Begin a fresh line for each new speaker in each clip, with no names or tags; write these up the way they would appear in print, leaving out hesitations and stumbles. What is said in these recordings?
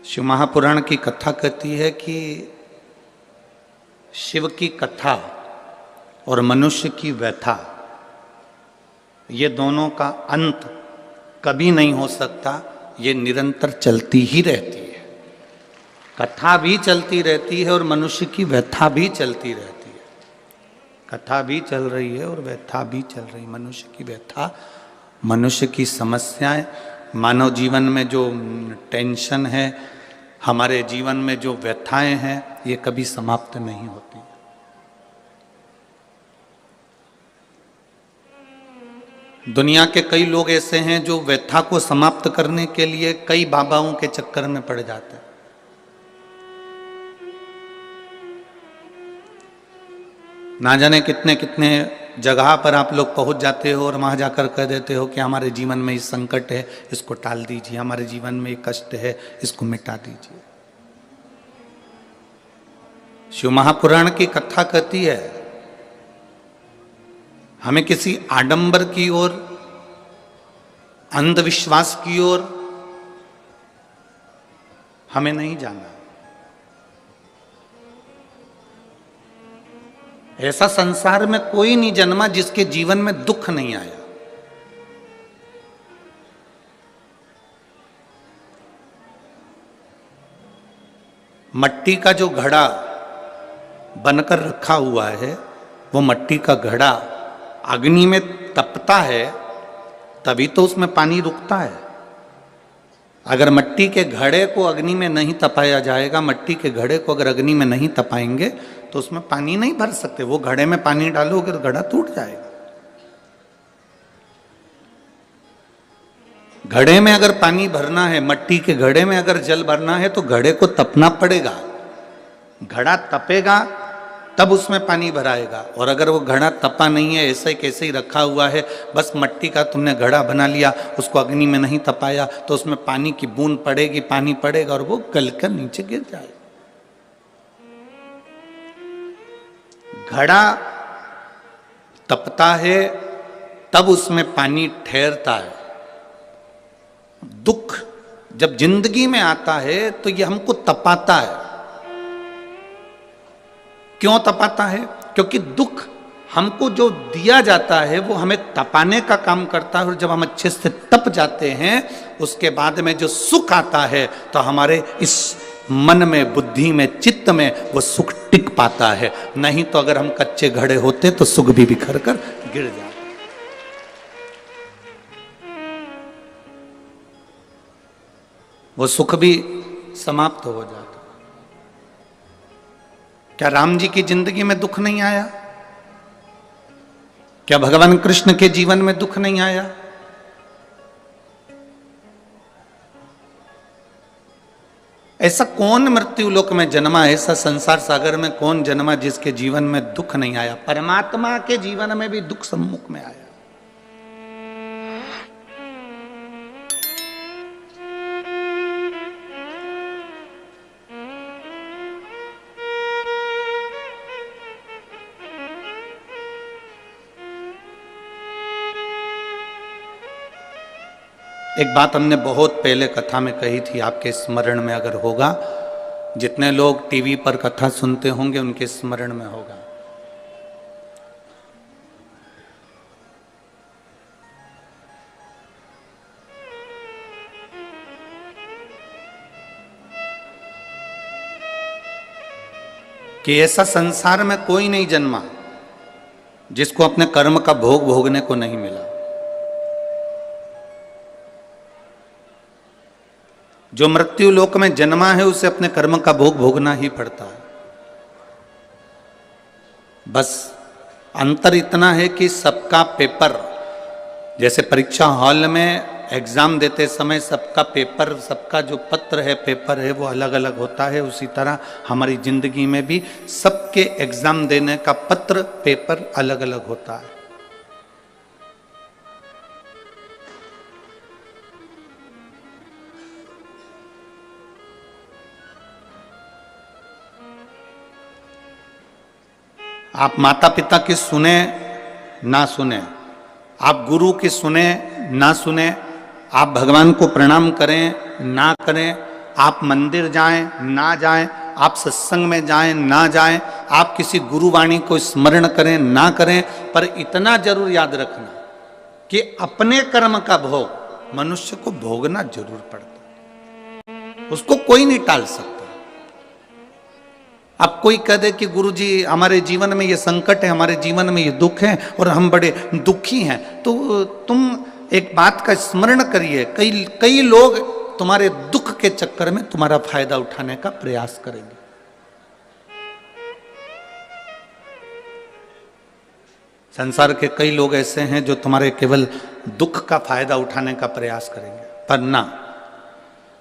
शिव महापुराण की कथा कहती है कि शिव की कथा और मनुष्य की व्यथा, ये दोनों का अंत कभी नहीं हो सकता, ये निरंतर चलती ही रहती है। कथा भी चलती रहती है और मनुष्य की व्यथा भी चलती रहती है। कथा भी चल रही है और व्यथा भी चल रही है। मनुष्य की व्यथा, मनुष्य की समस्याएं, मानव जीवन में जो टेंशन है, हमारे जीवन में जो व्यथाएं हैं, ये कभी समाप्त नहीं होती। दुनिया के कई लोग ऐसे हैं जो व्यथा को समाप्त करने के लिए कई बाबाओं के चक्कर में पड़ जाते हैं। ना जाने कितने कितने जगह पर आप लोग पहुंच जाते हो और वहां जाकर कह देते हो कि हमारे जीवन में ये संकट है, इसको टाल दीजिए, हमारे जीवन में ये कष्ट है, इसको मिटा दीजिए। शिव महापुराण की कथा कहती है, हमें किसी आडंबर की ओर, अंधविश्वास की ओर हमें नहीं जाना। ऐसा संसार में कोई नहीं जन्मा जिसके जीवन में दुख नहीं आया। मट्टी का जो घड़ा बनकर रखा हुआ है, वो मट्टी का घड़ा अग्नि में तपता है तभी तो उसमें पानी रुकता है। अगर मट्टी के घड़े को अग्नि में नहीं तपाया जाएगा, मट्टी के घड़े को अगर अग्नि में नहीं तपाएंगे तो उसमें पानी नहीं भर सकते। वो घड़े में पानी डालोगे तो घड़ा टूट जाएगा। घड़े में अगर पानी भरना है, मट्टी के घड़े में अगर जल भरना है तो घड़े को तपना पड़ेगा। घड़ा तपेगा तब उसमें पानी भराएगा। और अगर वो घड़ा तपा नहीं है, ऐसे कैसे ही रखा हुआ है, बस मट्टी का तुमने घड़ा बना लिया, उसको अग्नि में नहीं तपाया, तो उसमें पानी की बूंद पड़ेगी, पानी पड़ेगा और वो गलकर नीचे गिर जाएगा। घड़ा तपता है तब उसमें पानी ठहरता है। दुख जब जिंदगी में आता है तो ये हमको तपाता है। क्यों तपाता है? क्योंकि दुख हमको जो दिया जाता है वो हमें तपाने का काम करता है। और जब हम अच्छे से तप जाते हैं, उसके बाद में जो सुख आता है तो हमारे इस मन में, बुद्धि में, चित्त में वो सुख टिक पाता है। नहीं तो अगर हम कच्चे घड़े होते तो सुख भी बिखर कर गिर जाता। वो सुख भी समाप्त हो जाता। क्या राम जी की जिंदगी में दुख नहीं आया? क्या भगवान कृष्ण के जीवन में दुख नहीं आया? ऐसा कौन मृत्यु लोक में जन्मा, ऐसा संसार सागर में कौन जन्मा जिसके जीवन में दुख नहीं आया? परमात्मा के जीवन में भी दुख सम्मुख में आया। एक बात हमने बहुत पहले कथा में कही थी, आपके स्मरण में अगर होगा, जितने लोग टीवी पर कथा सुनते होंगे उनके स्मरण में होगा। कि ऐसा संसार में कोई नहीं जन्मा जिसको अपने कर्म का भोग भोगने को नहीं मिला। जो मृत्यु लोक में जन्मा है उसे अपने कर्म का भोग भोगना ही पड़ता है। बस अंतर इतना है कि सबका पेपर, जैसे परीक्षा हॉल में एग्जाम देते समय सबका पेपर, सबका जो पत्र है, पेपर है, वो अलग अलग होता है, उसी तरह हमारी जिंदगी में भी सबके एग्जाम देने का पत्र, पेपर अलग अलग होता है। आप माता पिता की सुने ना सुने, आप गुरु की सुने ना सुने, आप भगवान को प्रणाम करें ना करें, आप मंदिर जाएं ना जाएं, आप सत्संग में जाएं ना जाएं, आप किसी गुरुवाणी को स्मरण करें ना करें, पर इतना जरूर याद रखना कि अपने कर्म का भोग मनुष्य को भोगना जरूर पड़ता, उसको कोई नहीं टाल सकता। अब कोई कह दे कि गुरुजी हमारे जीवन में ये संकट है, हमारे जीवन में ये दुख है और हम बड़े दुखी हैं, तो तुम एक बात का स्मरण करिए, कई लोग तुम्हारे दुख के चक्कर में तुम्हारा फायदा उठाने का प्रयास करेंगे। संसार के कई लोग ऐसे हैं जो तुम्हारे केवल दुख का फायदा उठाने का प्रयास करेंगे, पर ना।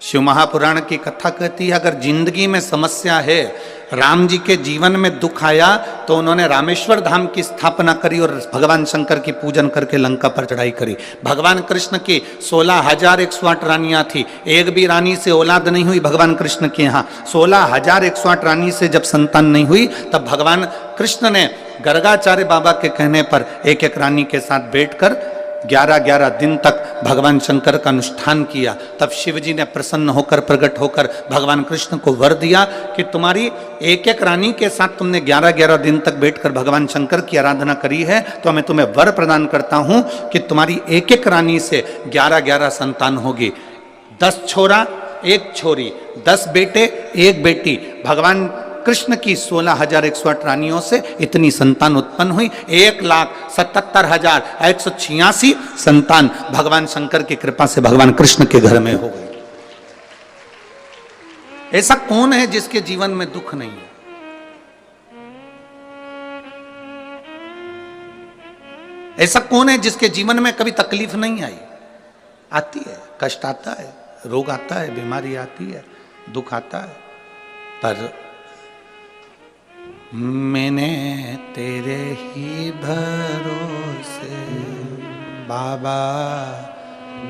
शिव महापुराण की कथा कहती है, अगर जिंदगी में समस्या है, राम जी के जीवन में दुख आया तो उन्होंने रामेश्वर धाम की स्थापना करी और भगवान शंकर की पूजन करके लंका पर चढ़ाई करी। भगवान कृष्ण की 16,108 रानियां थी, एक भी रानी से औलाद नहीं हुई भगवान कृष्ण के यहाँ। 16,108 रानी से जब संतान नहीं हुई, तब भगवान कृष्ण ने गर्गाचार्य बाबा के कहने पर एक एक रानी के साथ बैठकर 11-11 दिन तक भगवान शंकर का अनुष्ठान किया। तब शिव जी ने प्रसन्न होकर, प्रकट होकर भगवान कृष्ण को वर दिया कि तुम्हारी एक एक रानी के साथ तुमने 11-11 दिन तक बैठकर भगवान शंकर की आराधना करी है, तो मैं तुम्हें वर प्रदान करता हूं कि तुम्हारी एक एक रानी से 11-11 संतान होगी। 10 छोरा 1 छोरी, 10 बेटे 1 बेटी। भगवान कृष्ण की 16,108 रानियों से इतनी संतान उत्पन्न हुई। 1,77,186 संतान भगवान शंकर की कृपा से भगवान कृष्ण के घर में हो गई। ऐसा कौन है जिसके जीवन में दुख नहीं है? ऐसा कौन है जिसके जीवन में कभी तकलीफ नहीं आई? आती है, कष्ट आता है, रोग आता है, बीमारी आती है, दुख आता है, पर मैंने तेरे ही भरोसे बाबा,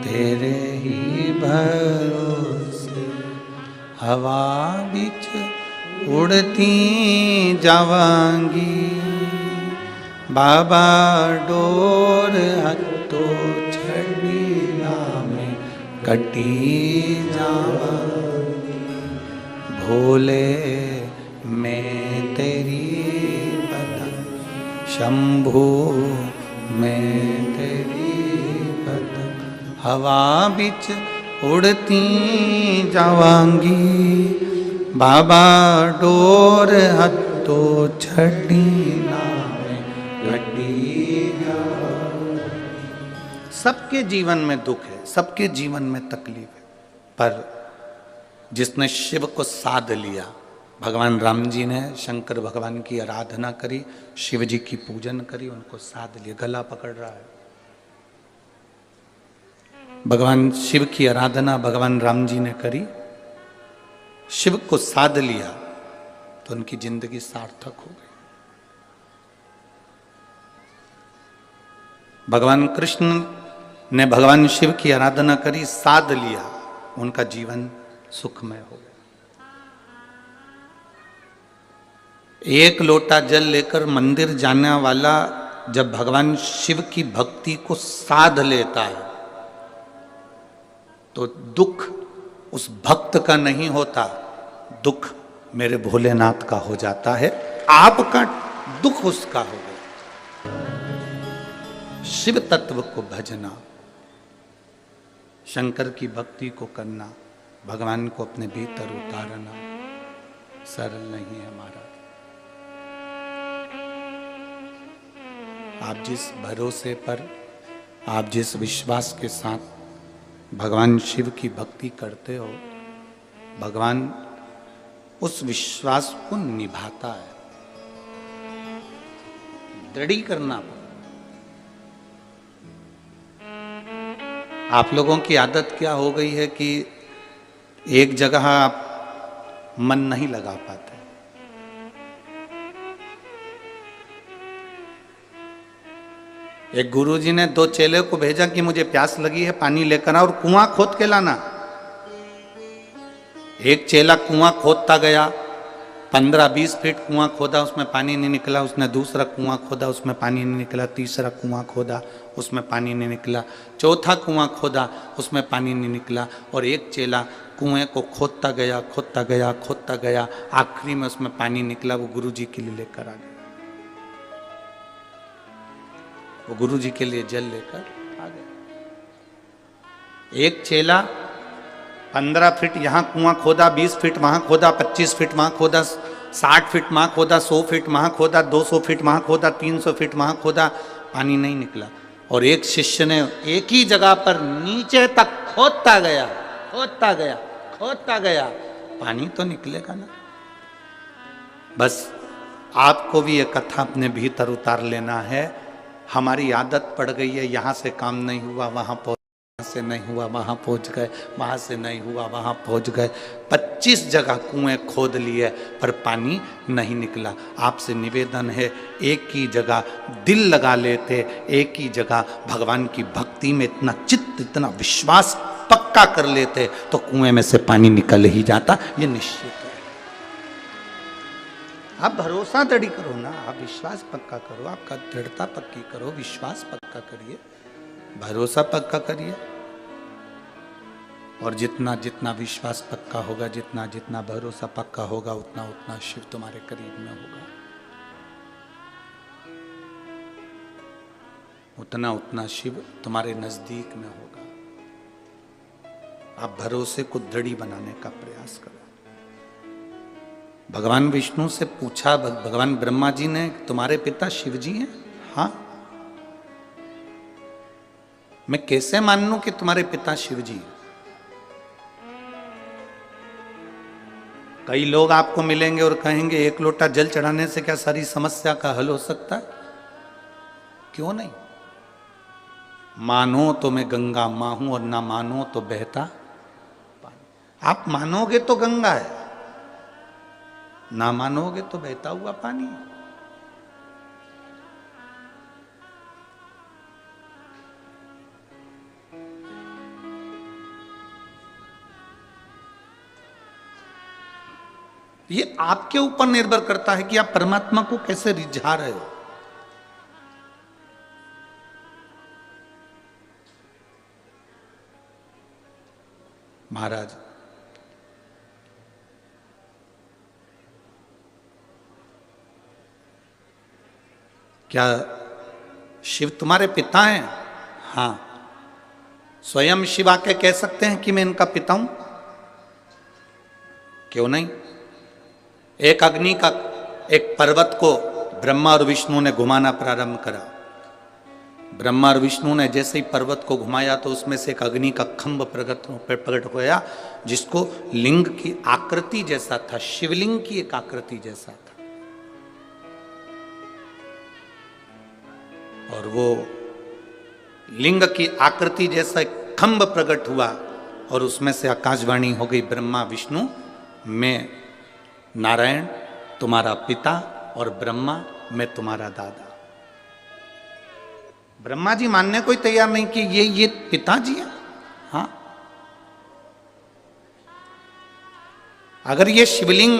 तेरे ही भरोसे हवा बिच उड़ती जावांगी, बाबा डोर हत्तो छड़ीला में कटी जावांगी, भोले मैं तेरी बदन, शंभू मैं तेरी बदन, हवा बिच उड़ती जावांगी, बाबा डोर हत्तो छड़ीला में घटी जावांगी। सबके जीवन में दुख है, सबके जीवन में तकलीफ है, पर जिसने शिव को साध लिया, भगवान राम जी ने शंकर भगवान की आराधना करी, शिव जी की पूजन करी, उनको साध लिया, गला पकड़ रहा है। भगवान शिव की आराधना भगवान राम जी ने करी, शिव को साध लिया, तो उनकी जिंदगी सार्थक हो गई। भगवान कृष्ण ने भगवान शिव की आराधना करी, साध लिया, उनका जीवन सुखमय हो गया। एक लोटा जल लेकर मंदिर जाने वाला जब भगवान शिव की भक्ति को साध लेता है, तो दुख उस भक्त का नहीं होता, दुख मेरे भोलेनाथ का हो जाता है। आपका दुख उसका हो गया। शिव तत्व को भजना, शंकर की भक्ति को करना, भगवान को अपने भीतर उतारना सरल नहीं है महाराज। आप जिस भरोसे पर, आप जिस विश्वास के साथ भगवान शिव की भक्ति करते हो, भगवान उस विश्वास को निभाता है। दृढ़ करना पड़ता। आप लोगों की आदत क्या हो गई है कि एक जगह आप मन नहीं लगा पाते। एक गुरुजी ने 2 चेले को भेजा कि मुझे प्यास लगी है, पानी लेकर आ और कुआं खोद के लाना। एक चेला कुआं खोदता गया, 15-20 फीट कुआं खोदा, उसमें पानी नहीं निकला। उसने दूसरा कुआं खोदा, उसमें पानी नहीं निकला। तीसरा कुआं खोदा, उसमें पानी नहीं निकला। चौथा कुआं खोदा, उसमें पानी नहीं निकला। और एक चेला कुएं को खोदता गया खोदता गया खोदता गया, आखिरी में उसमें पानी निकला, वो गुरुजी के लिए लेकर आ गया, वो गुरुजी के लिए जल लेकर आ गया। एक चेला 15 फीट यहां कुआं खोदा, 20 फीट वहां खोदा, 25 फीट वहां खोदा, 60 फीट वहां खोदा, 100 फीट वहां खोदा, 200 फीट वहां खोदा, 300 फीट वहां खोदा, पानी नहीं निकला। और एक शिष्य ने एक ही जगह पर नीचे तक खोदता गया खोदता गया खोदता गया, पानी तो निकलेगा ना। बस आपको भी ये कथा अपने भीतर उतार लेना है। हमारी आदत पड़ गई है, यहां से काम नहीं हुआ वहां पहुंच, से नहीं हुआ वहां पहुंच गए, वहां से नहीं हुआ वहां पहुंच गए, 25 जगह कुएं खोद लिए पर पानी नहीं निकला। आपसे निवेदन है, एक ही जगह दिल लगा लेते, एक ही जगह भगवान की भक्ति में इतना चित्त इतना विश्वास पक्का कर लेते तो कुएं में से पानी निकल ही जाता, ये निश्चित है। आप भरोसा दृढ़ करो ना, आप विश्वास पक्का करो, आपका दृढ़ता पक्की करो, विश्वास पक्का करिए, भरोसा पक्का करिए। और जितना जितना विश्वास पक्का होगा, जितना जितना भरोसा पक्का होगा, उतना उतना शिव तुम्हारे करीब में होगा, उतना उतना शिव तुम्हारे नजदीक में होगा। आप भरोसे को दृढ़ बनाने का प्रयास करो। भगवान विष्णु से पूछा भगवान ब्रह्मा जी ने, तुम्हारे पिता शिव जी हैं? हाँ। मैं कैसे मान लूं कि तुम्हारे पिता शिव जी हैं? कई लोग आपको मिलेंगे और कहेंगे एक लोटा जल चढ़ाने से क्या सारी समस्या का हल हो सकता है? क्यों नहीं? मानो तो मैं गंगा मां हूं और ना मानो तो बहता पानी। आप मानोगे तो गंगा है, ना मानोगे तो बहता हुआ पानी है। ये आपके ऊपर निर्भर करता है कि आप परमात्मा को कैसे रिझा रहे हो। महाराज क्या शिव तुम्हारे पिता हैं? हाँ। स्वयं शिव आके कह सकते हैं कि मैं इनका पिता हूं? क्यों नहीं? एक अग्नि का एक पर्वत को ब्रह्मा और विष्णु ने घुमाना प्रारंभ करा। ब्रह्मा और विष्णु ने जैसे ही पर्वत को घुमाया तो उसमें से एक अग्नि का खंभ प्रकट होया, जिसको लिंग की आकृति जैसा था, शिवलिंग की एक आकृति जैसा था। और वो लिंग की आकृति जैसा एक खंभ प्रकट हुआ और उसमें से आकाशवाणी हो गई, ब्रह्मा विष्णु मैं नारायण तुम्हारा पिता और ब्रह्मा मैं तुम्हारा दादा। ब्रह्मा जी मानने को ही तैयार नहीं कि ये पिताजी है। हाँ, अगर ये शिवलिंग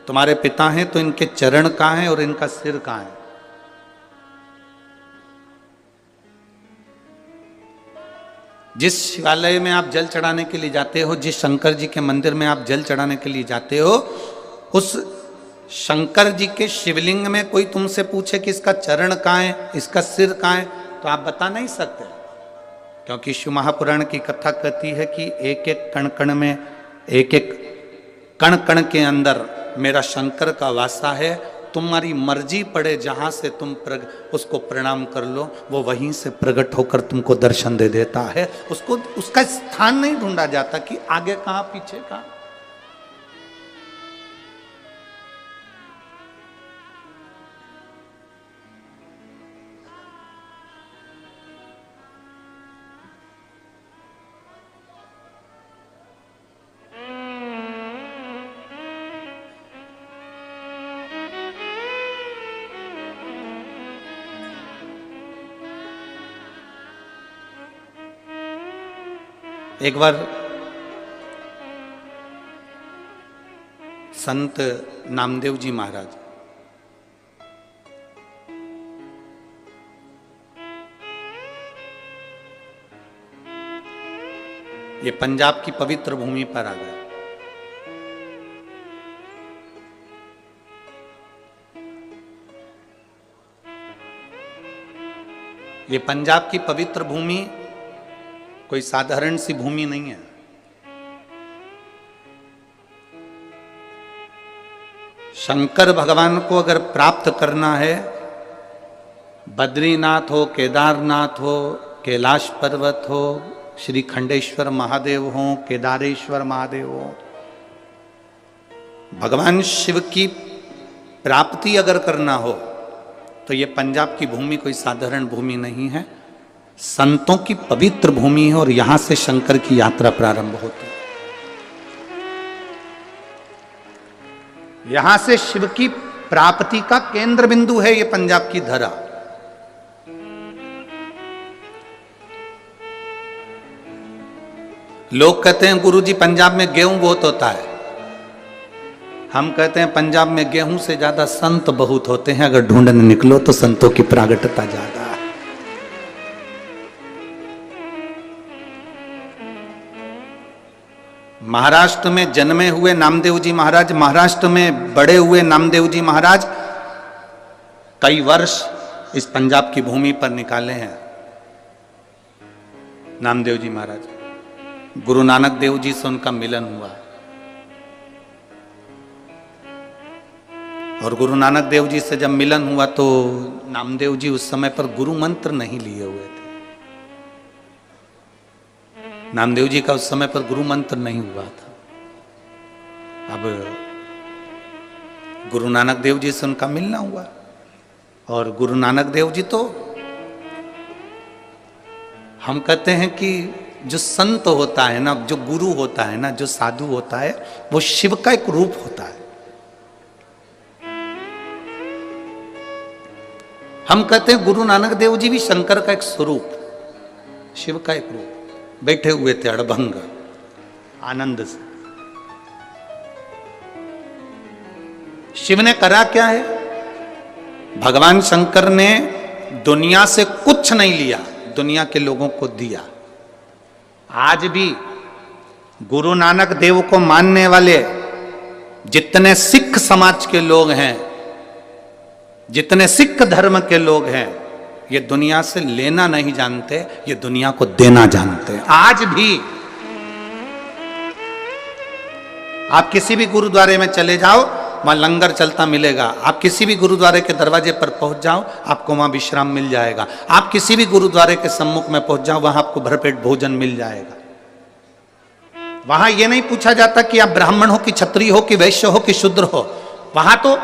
तुम्हारे पिता हैं तो इनके चरण कहां हैं और इनका सिर कहां है? जिस शिवालय में आप जल चढ़ाने के लिए जाते हो, जिस शंकर जी के मंदिर में आप जल चढ़ाने के लिए जाते हो, उस शंकर जी के शिवलिंग में कोई तुमसे पूछे कि इसका चरण कहां है, इसका सिर कहां है, तो आप बता नहीं सकते, क्योंकि शिव महापुराण की कथा कहती है कि एक एक कण कण में, एक एक कण कण के अंदर मेरा शंकर का वासा है। तुम्हारी मर्जी पड़े जहां से तुम उसको प्रणाम कर लो, वो वहीं से प्रकट होकर तुमको दर्शन दे देता है। उसको उसका स्थान नहीं ढूंढा जाता कि आगे कहां पीछे कहां। एक बार संत नामदेव जी महाराज ये पंजाब की पवित्र भूमि पर आ गए। ये पंजाब की पवित्र भूमि कोई साधारण सी भूमि नहीं है। शंकर भगवान को अगर प्राप्त करना है, बद्रीनाथ हो, केदारनाथ हो, कैलाश पर्वत हो, श्री खंडेश्वर महादेव हो, केदारेश्वर महादेव हो, भगवान शिव की प्राप्ति अगर करना हो तो ये पंजाब की भूमि कोई साधारण भूमि नहीं है, संतों की पवित्र भूमि है और यहां से शंकर की यात्रा प्रारंभ होती है। यहां से शिव की प्राप्ति का केंद्र बिंदु है ये पंजाब की धरा। लोग कहते हैं गुरुजी पंजाब में गेहूं बहुत होता है। हम कहते हैं पंजाब में गेहूं से ज्यादा संत बहुत होते हैं। अगर ढूंढने निकलो तो संतों की प्रागट्यता ज्यादा है। महाराष्ट्र में जन्मे हुए नामदेव जी महाराज, महाराष्ट्र में बड़े हुए नामदेव जी महाराज कई वर्ष इस पंजाब की भूमि पर निकाले हैं। नामदेव जी महाराज, गुरु नानक देव जी से उनका मिलन हुआ और गुरु नानक देव जी से जब मिलन हुआ तो नामदेव जी उस समय पर गुरु मंत्र नहीं लिए हुए थे। नामदेव जी का उस समय पर गुरु मंत्र नहीं हुआ था। अब गुरु नानक देव जी से उनका मिलना हुआ और गुरु नानक देव जी तो हम कहते हैं कि जो संत होता है ना, जो गुरु होता है ना, जो साधु होता है, वो शिव का एक रूप होता है। हम कहते हैं गुरु नानक देव जी भी शंकर का एक स्वरूप, शिव का एक रूप। बैठे हुए थे अड़भंग आनंद से। शिव ने करा क्या है? भगवान शंकर ने दुनिया से कुछ नहीं लिया, दुनिया के लोगों को दिया। आज भी गुरु नानक देव को मानने वाले जितने सिख समाज के लोग हैं, जितने सिख धर्म के लोग हैं, ये दुनिया से लेना नहीं जानते, ये दुनिया को देना जानते हैं। आज भी आप किसी भी गुरुद्वारे में चले जाओ, वहां लंगर चलता मिलेगा। आप किसी भी गुरुद्वारे के दरवाजे पर पहुंच जाओ, आपको वहां विश्राम मिल जाएगा। आप किसी भी गुरुद्वारे के सम्मुख में पहुंच जाओ, वहां आपको भरपेट भोजन मिल जाएगा। वहां यह नहीं पूछा जाता कि आप ब्राह्मण हो कि क्षत्रिय हो कि वैश्य हो कि शूद्र हो। वहां तो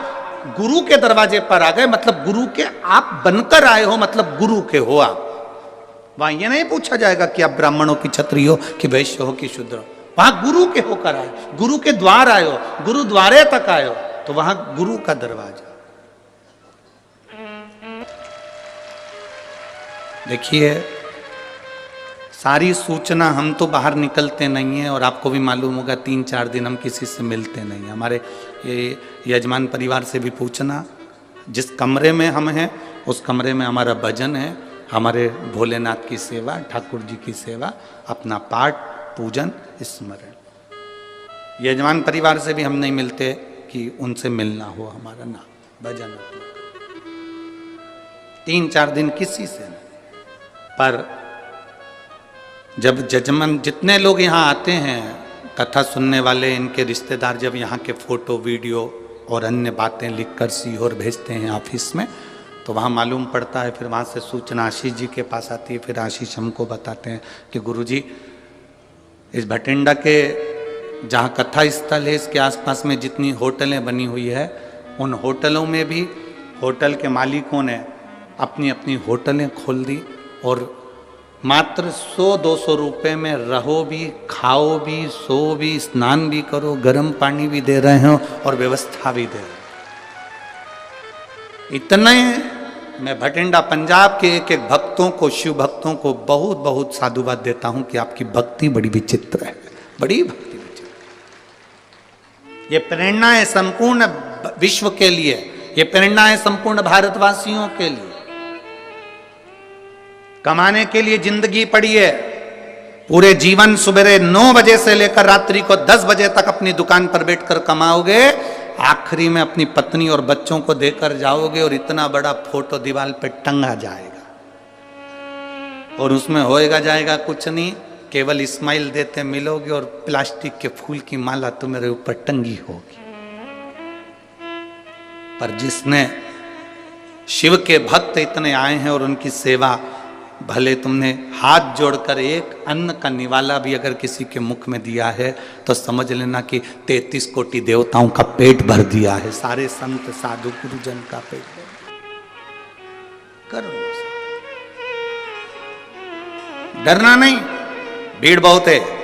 गुरु के दरवाजे पर आ गए, मतलब गुरु के आप बनकर आए हो, मतलब गुरु के हो आप। वहां यह नहीं पूछा जाएगा कि आप ब्राह्मण हो कि क्षत्रिय हो कि वैश्य हो कि शूद्र हो। वहां गुरु के होकर आए, गुरु के द्वार आए हो, गुरुद्वारे तक आए हो, तो वहां गुरु का दरवाजा। देखिए, सारी सूचना, हम तो बाहर निकलते नहीं हैं और आपको भी मालूम होगा 3-4 दिन हम किसी से मिलते नहीं हैं। हमारे ये यजमान परिवार से भी पूछना, जिस कमरे में हम हैं उस कमरे में हमारा भजन है, हमारे भोलेनाथ की सेवा, ठाकुर जी की सेवा, अपना पाठ, पूजन, स्मरण। यजमान परिवार से भी हम नहीं मिलते कि उनसे मिलना हो हमारा, ना भजन। 3-4 दिन किसी से नहीं। पर जब जजमान, जितने लोग यहाँ आते हैं कथा सुनने वाले, इनके रिश्तेदार, जब यहाँ के फोटो, वीडियो और अन्य बातें लिखकर सीहोर भेजते हैं ऑफिस में, तो वहाँ मालूम पड़ता है। फिर वहाँ से सूचना आशीष जी के पास आती है। फिर आशीष हमको बताते हैं कि गुरुजी, इस भटिंडा के जहाँ कथा स्थल है, इसके आसपास में जितनी होटलें बनी हुई है, उन होटलों में भी होटल के मालिकों ने अपनी अपनी होटलें खोल दी और मात्र 100-200 रुपए में रहो भी, खाओ भी, सो भी, स्नान भी करो, गर्म पानी भी दे रहे हो और व्यवस्था भी दे रहे हो। इतने मैं भटिंडा पंजाब के एक एक भक्तों को, शिव भक्तों को बहुत बहुत साधुवाद देता हूं कि आपकी भक्ति बड़ी विचित्र है, बड़ी भक्ति विचित्र। ये प्रेरणा है संपूर्ण विश्व के लिए, ये प्रेरणा है संपूर्ण भारतवासियों के लिए। कमाने के लिए जिंदगी पड़ी है, पूरे जीवन सुबह 9 बजे से लेकर रात्रि को 10 बजे तक अपनी दुकान पर बैठकर कमाओगे, आखिरी में अपनी पत्नी और बच्चों को देकर जाओगे और इतना बड़ा फोटो दीवार पे टंगा जाएगा और उसमें होएगा जाएगा कुछ नहीं, केवल स्माइल देते मिलोगे और प्लास्टिक के फूल की माला तुम्हारे ऊपर टंगी होगी। पर जिसने शिव के भक्त इतने आए हैं और उनकी सेवा, भले तुमने हाथ जोड़कर एक अन्न का निवाला भी अगर किसी के मुख में दिया है तो समझ लेना कि 33 कोटि देवताओं का पेट भर दिया है, सारे संत साधु गुरुजन का पेट भर करो। डरना नहीं, भीड़ बहुत है।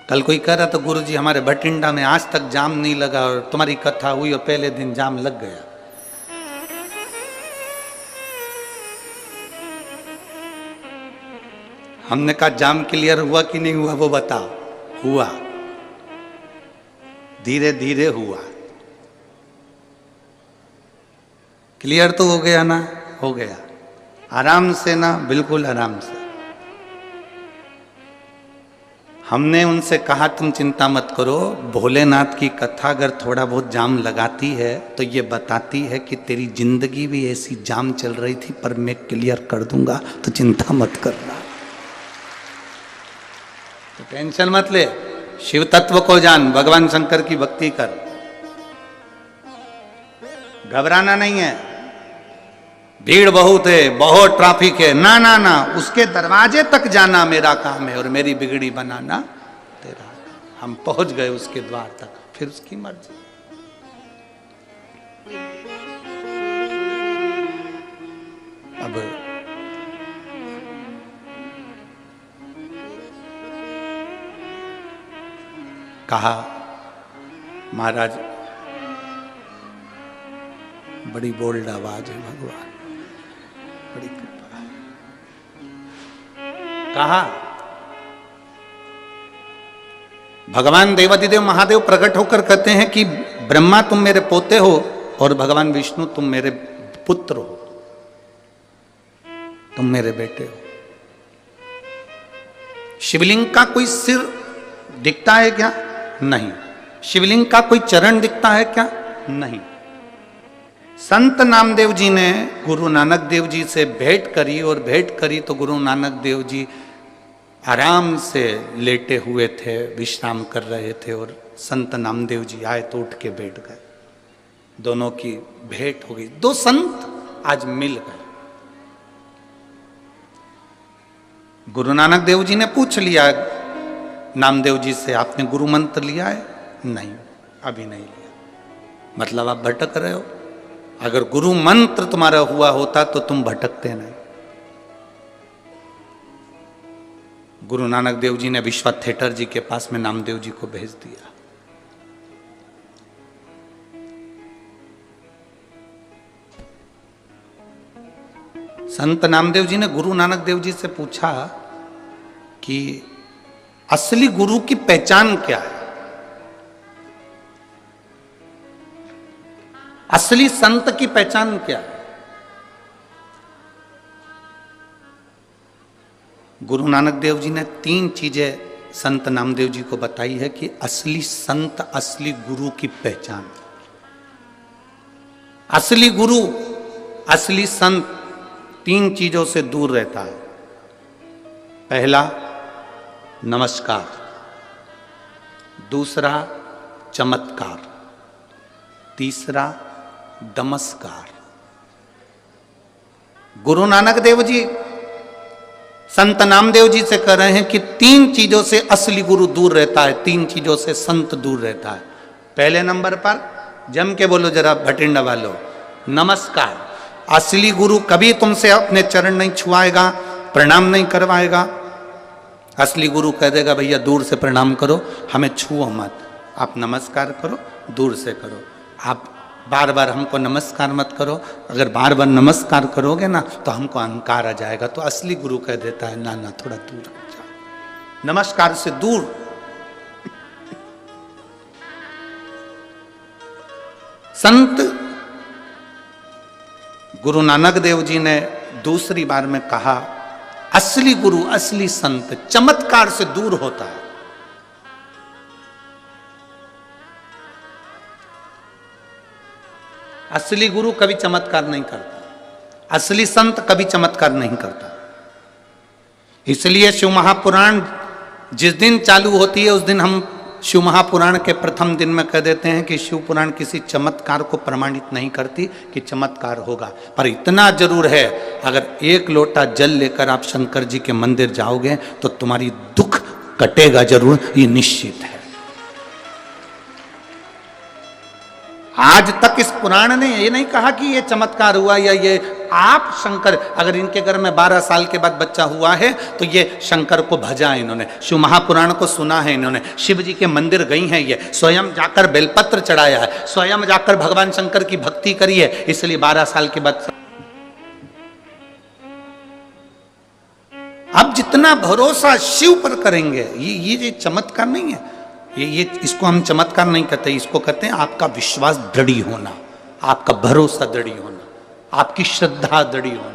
कल कोई कह रहा था गुरुजी हमारे भटिंडा में आज तक जाम नहीं लगा और तुम्हारी कथा हुई और पहले दिन जाम लग गया। हमने कहा जाम क्लियर हुआ कि नहीं हुआ वो बताओ। हुआ, धीरे धीरे हुआ। क्लियर तो हो गया ना, हो गया। आराम से ना, बिल्कुल आराम से। हमने उनसे कहा तुम चिंता मत करो, भोलेनाथ की कथा अगर थोड़ा बहुत जाम लगाती है तो ये बताती है कि तेरी जिंदगी भी ऐसी जाम चल रही थी पर मैं क्लियर कर दूंगा, तो चिंता मत करना, तो टेंशन मत ले, शिव तत्व को जान, भगवान शंकर की भक्ति कर, घबराना नहीं है। भीड़ बहुत है, बहुत ट्रैफिक है, ना ना ना, उसके दरवाजे तक जाना मेरा काम है और मेरी बिगड़ी बनाना तेरा। हम पहुंच गए उसके द्वार तक, फिर उसकी मर्जी। अब कहा महाराज बड़ी बोल्ड आवाज है भगवान, बड़ी कृपा है। कहा भगवान देवाधिदेव महादेव प्रकट होकर कहते हैं कि ब्रह्मा तुम मेरे पोते हो और भगवान विष्णु तुम मेरे पुत्र हो, तुम मेरे बेटे हो। शिवलिंग का कोई सिर दिखता है क्या? नहीं। शिवलिंग का कोई चरण दिखता है क्या? नहीं। संत नामदेव जी ने गुरु नानक देव जी से भेंट करी और भेंट करी तो गुरु नानक देव जी आराम से लेटे हुए थे, विश्राम कर रहे थे और संत नामदेव जी आए तो उठ के बैठ गए। दोनों की भेंट हो गई, दो संत आज मिल गए। गुरु नानक देव जी ने पूछ लिया नामदेव जी से, आपने गुरु मंत्र लिया है? नहीं, अभी नहीं लिया। मतलब आप भटक रहे हो। अगर गुरु मंत्र तुम्हारा हुआ होता तो तुम भटकते नहीं। गुरु नानक देव जी ने विश्वा थिएटर जी के पास में नामदेव जी को भेज दिया। संत नामदेव जी ने गुरु नानक देव जी से पूछा कि असली गुरु की पहचान क्या है, असली संत की पहचान क्या है? गुरु नानक देव जी ने 3 चीजें संत नामदेव जी को बताई है कि असली संत, असली गुरु की पहचान। असली गुरु, असली संत 3 चीजों से दूर रहता है। पहला नमस्कार, दूसरा चमत्कार, तीसरा दमस्कार। गुरु नानक देव जी संत नामदेव जी से कह रहे हैं कि 3 चीजों से असली गुरु दूर रहता है, 3 चीजों से संत दूर रहता है। पहले नंबर पर जम के बोलो जरा भटिंडा वालों, नमस्कार। असली गुरु कभी तुमसे अपने चरण नहीं छुआएगा, प्रणाम नहीं करवाएगा। असली गुरु कह देगा भैया दूर से प्रणाम करो, हमें छुओ मत, आप नमस्कार करो, दूर से करो। आप बार बार हमको नमस्कार मत करो, अगर बार बार नमस्कार करोगे ना तो हमको अहंकार आ जाएगा। तो असली गुरु कह देता है ना ना, थोड़ा दूर हट जाओ, नमस्कार से दूर। संत गुरु नानक देव जी ने दूसरी बार में कहा, असली गुरु, असली संत चमत्कार से दूर होता है। असली गुरु कभी चमत्कार नहीं करता, असली संत कभी चमत्कार नहीं करता। इसलिए शिव महापुराण जिस दिन चालू होती है उस दिन हम शिव महापुराण के प्रथम दिन में कह देते हैं कि शिव पुराण किसी चमत्कार को प्रमाणित नहीं करती कि चमत्कार होगा। पर इतना जरूर है, अगर एक लोटा जल लेकर आप शंकर जी के मंदिर जाओगे तो तुम्हारी दुख कटेगा जरूर, ये निश्चित है। आज तक इस पुराण ने ये नहीं कहा कि ये चमत्कार हुआ या ये आप शंकर, अगर इनके घर में 12 साल के बाद बच्चा हुआ है तो ये शंकर को भजा है इन्होंने, शिव महापुराण को सुना है इन्होंने, शिव जी के मंदिर गई हैं, ये स्वयं जाकर बेलपत्र चढ़ाया है, स्वयं जाकर भगवान शंकर की भक्ति करी है, इसलिए 12 साल के बाद। अब जितना भरोसा शिव पर करेंगे, ये चमत्कार नहीं है, ये इसको हम चमत्कार नहीं कहते, इसको कहते हैं आपका विश्वास दृढ़ होना, आपका भरोसा दृढ़ होना, आपकी श्रद्धा दृढ़ होना।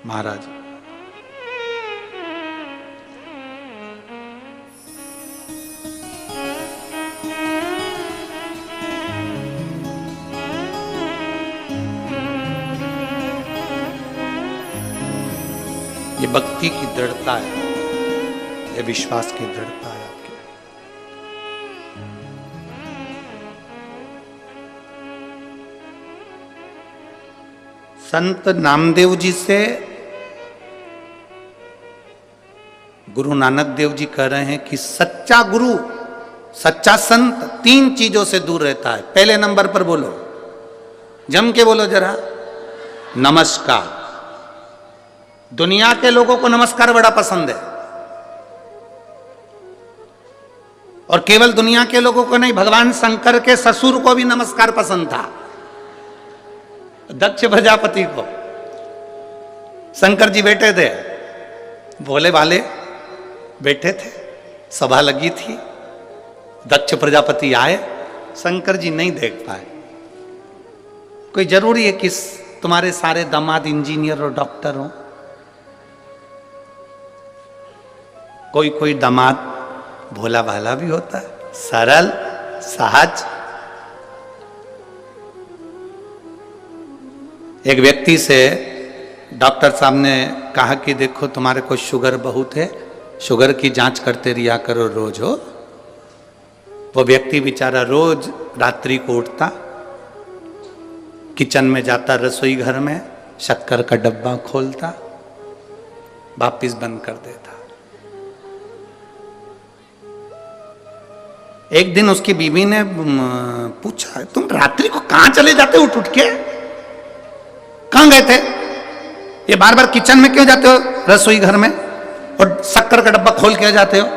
महाराज ये भक्ति की दृढ़ता है, ये विश्वास की दृढ़ता है आपकी। संत नामदेव जी से गुरु नानक देव जी कह रहे हैं कि सच्चा गुरु, सच्चा संत 3 चीजों से दूर रहता है। पहले नंबर पर बोलो, जम के बोलो जरा, नमस्कार। दुनिया के लोगों को नमस्कार बड़ा पसंद है, और केवल दुनिया के लोगों को नहीं, भगवान शंकर के ससुर को भी नमस्कार पसंद था, दक्ष प्रजापति को। शंकर जी बैठे थे, भोले भाले बैठे थे, सभा लगी थी, दक्ष प्रजापति आए, शंकर जी नहीं देख पाए। कोई जरूरी है कि तुम्हारे सारे दामाद इंजीनियर और डॉक्टर हो? कोई कोई दामाद भोला भाला भी होता है, सरल सहज। एक व्यक्ति से डॉक्टर साहब ने कहा कि देखो तुम्हारे को शुगर बहुत है, शुगर की जांच करते रिया करो रोज हो। वो व्यक्ति बेचारा रोज रात्रि को उठता, किचन में जाता, रसोई घर में शक्कर का डब्बा खोलता, वापिस बंद कर देता। एक दिन उसकी बीवी ने पूछा, तुम रात्रि को कहां चले जाते हो उठ उठ के? कहां गए थे? ये बार बार किचन में क्यों जाते हो, रसोई घर में, और शक्कर का डब्बा खोल के जाते हो?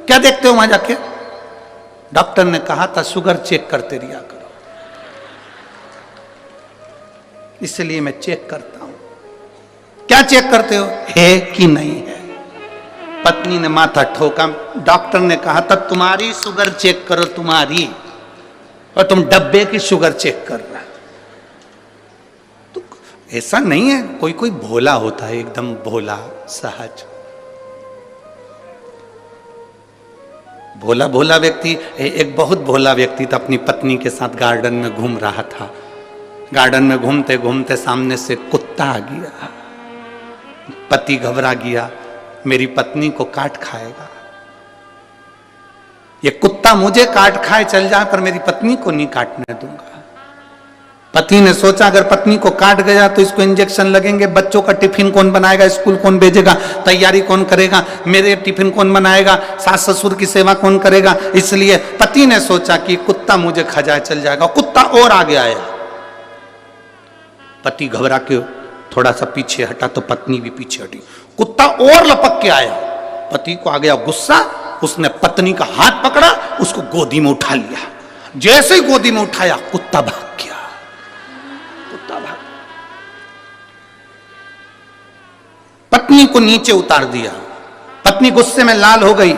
क्या देखते हो वहां जाके? डॉक्टर ने कहा था शुगर चेक करते रिया करो, इसलिए मैं चेक करता हूं। क्या चेक करते हो? है कि नहीं है? पत्नी ने माथा ठोका। डॉक्टर ने कहा था तुम्हारी शुगर चेक करो, तुम्हारी, और तुम डब्बे की शुगर चेक कर रहा है। तो ऐसा नहीं है, कोई कोई भोला होता है, एकदम भोला सहज भोला भोला व्यक्ति। एक बहुत भोला व्यक्ति था, अपनी पत्नी के साथ गार्डन में घूम रहा था। गार्डन में घूमते घूमते सामने से कुत्ता आ गया। पति घबरा गया, मेरी पत्नी को काट खाएगा, ये कुत्ता मुझे काट खाए चल जाए पर मेरी पत्नी को नहीं काटने दूंगा। पति ने सोचा अगर पत्नी को काट गया तो इसको इंजेक्शन लगेंगे, बच्चों का टिफिन कौन बनाएगा, स्कूल कौन भेजेगा, तैयारी कौन करेगा, मेरे टिफिन कौन बनाएगा, सास ससुर की सेवा कौन करेगा। इसलिए पति ने सोचा कि कुत्ता मुझे खा जाए चल जाएगा। कुत्ता और आगे आया, पति घबरा के थोड़ा सा पीछे हटा तो पत्नी भी पीछे हटी। कुत्ता और लपक के आया, पति को आ गया गुस्सा, उसने पत्नी का हाथ पकड़ा, उसको गोदी में उठा लिया। जैसे ही गोदी में उठाया कुत्ता भाग गया। कुत्ता भाग, पत्नी पत्नी को नीचे उतार दिया। पत्नी गुस्से में लाल हो गई।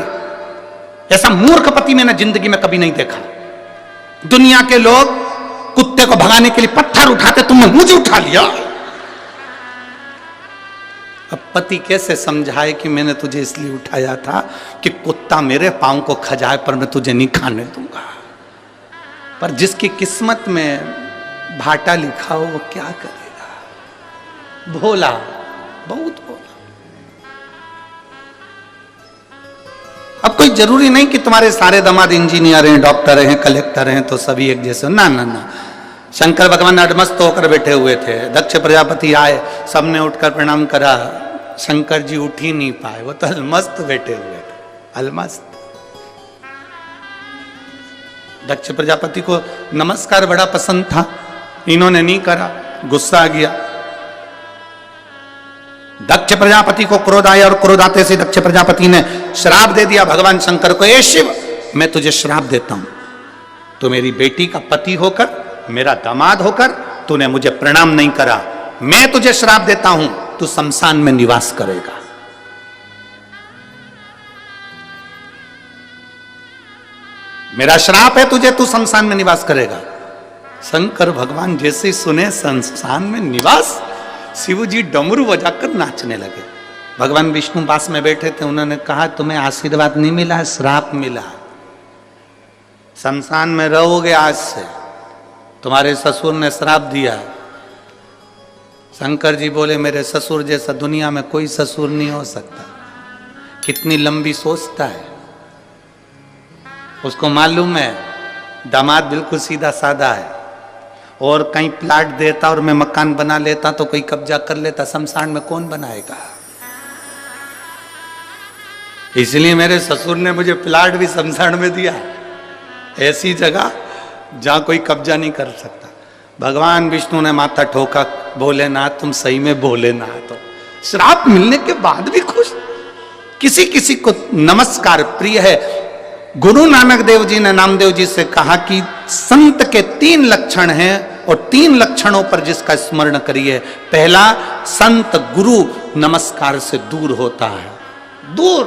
ऐसा मूर्ख पति मैंने जिंदगी में कभी नहीं देखा। दुनिया के लोग कुत्ते को भगाने के लिए पत्थर उठाते, तुमने मुझे उठा लिया। अब पति कैसे समझाए कि मैंने तुझे इसलिए उठाया था कि कुत्ता मेरे पांव को खजाए, पर मैं तुझे नहीं खाने दूंगा। पर जिसकी किस्मत में भाटा लिखा हो वो क्या करेगा। भोला, बहुत भोला। अब कोई जरूरी नहीं कि तुम्हारे सारे दामाद इंजीनियर हैं, डॉक्टर हैं, कलेक्टर हैं तो सभी एक जैसे। ना ना ना, शंकर भगवान अडमस्त होकर बैठे हुए थे। दक्ष प्रजापति आए, सबने उठकर प्रणाम करा। शंकर जी उठ ही नहीं पाए, वो तो अलमस्त बैठे हुए थे, अलमस्त। दक्ष प्रजापति को नमस्कार बड़ा पसंद था, इन्होंने नहीं करा, गुस्सा आ गया। दक्ष प्रजापति को क्रोध आया और क्रोध आते से दक्ष प्रजापति ने श्राप दे दिया भगवान शंकर को। ए शिव, मैं तुझे श्राप देता हूं, तो मेरी बेटी का पति होकर, मेरा दामाद होकर तूने मुझे प्रणाम नहीं करा। मैं तुझे श्राप देता हूं, तू शमशान में निवास करेगा। मेरा श्राप है तुझे, तू शमशान में निवास करेगा। शंकर भगवान जैसे ही सुने शमशान में निवास, शिव जी डमरू बजाकर नाचने लगे। भगवान विष्णु पास में बैठे थे, उन्होंने कहा तुम्हें आशीर्वाद नहीं मिला, श्राप मिला। शमशान में रहोगे आज से, तुम्हारे ससुर ने श्राप दिया। शंकर जी बोले मेरे ससुर जैसा दुनिया में कोई ससुर नहीं हो सकता। कितनी लंबी सोचता है, उसको मालूम है दामाद बिल्कुल सीधा साधा है, और कहीं प्लाट देता और मैं मकान बना लेता तो कोई कब्जा कर लेता, शमशान में कौन बनाएगा। इसलिए मेरे ससुर ने मुझे प्लाट भी शमशान में दिया, ऐसी जगह जहां कोई कब्जा नहीं कर सकता। भगवान विष्णु ने माथा ठोका, भोलेनाथ तुम सही में भोलेनाथ हो। श्राप मिलने के बाद भी खुश। किसी किसी को नमस्कार प्रिय है। गुरु नानक देव जी ने नामदेव जी से कहा कि संत के 3 लक्षण हैं और 3 लक्षणों पर जिसका स्मरण करिए। पहला, संत गुरु नमस्कार से दूर होता है, दूर।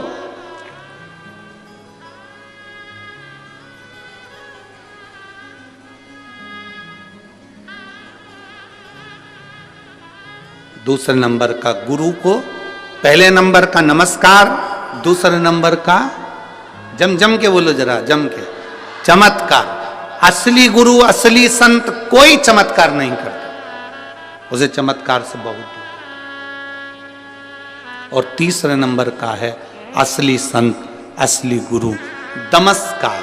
दूसरे नंबर का गुरु को, पहले नंबर का नमस्कार, दूसरे नंबर का जम जम के बोलो जरा, जम के, चमत्कार। असली गुरु, असली संत कोई चमत्कार नहीं करता, उसे चमत्कार से बहुत दूर। और तीसरे नंबर का है असली संत, असली गुरु, नमस्कार।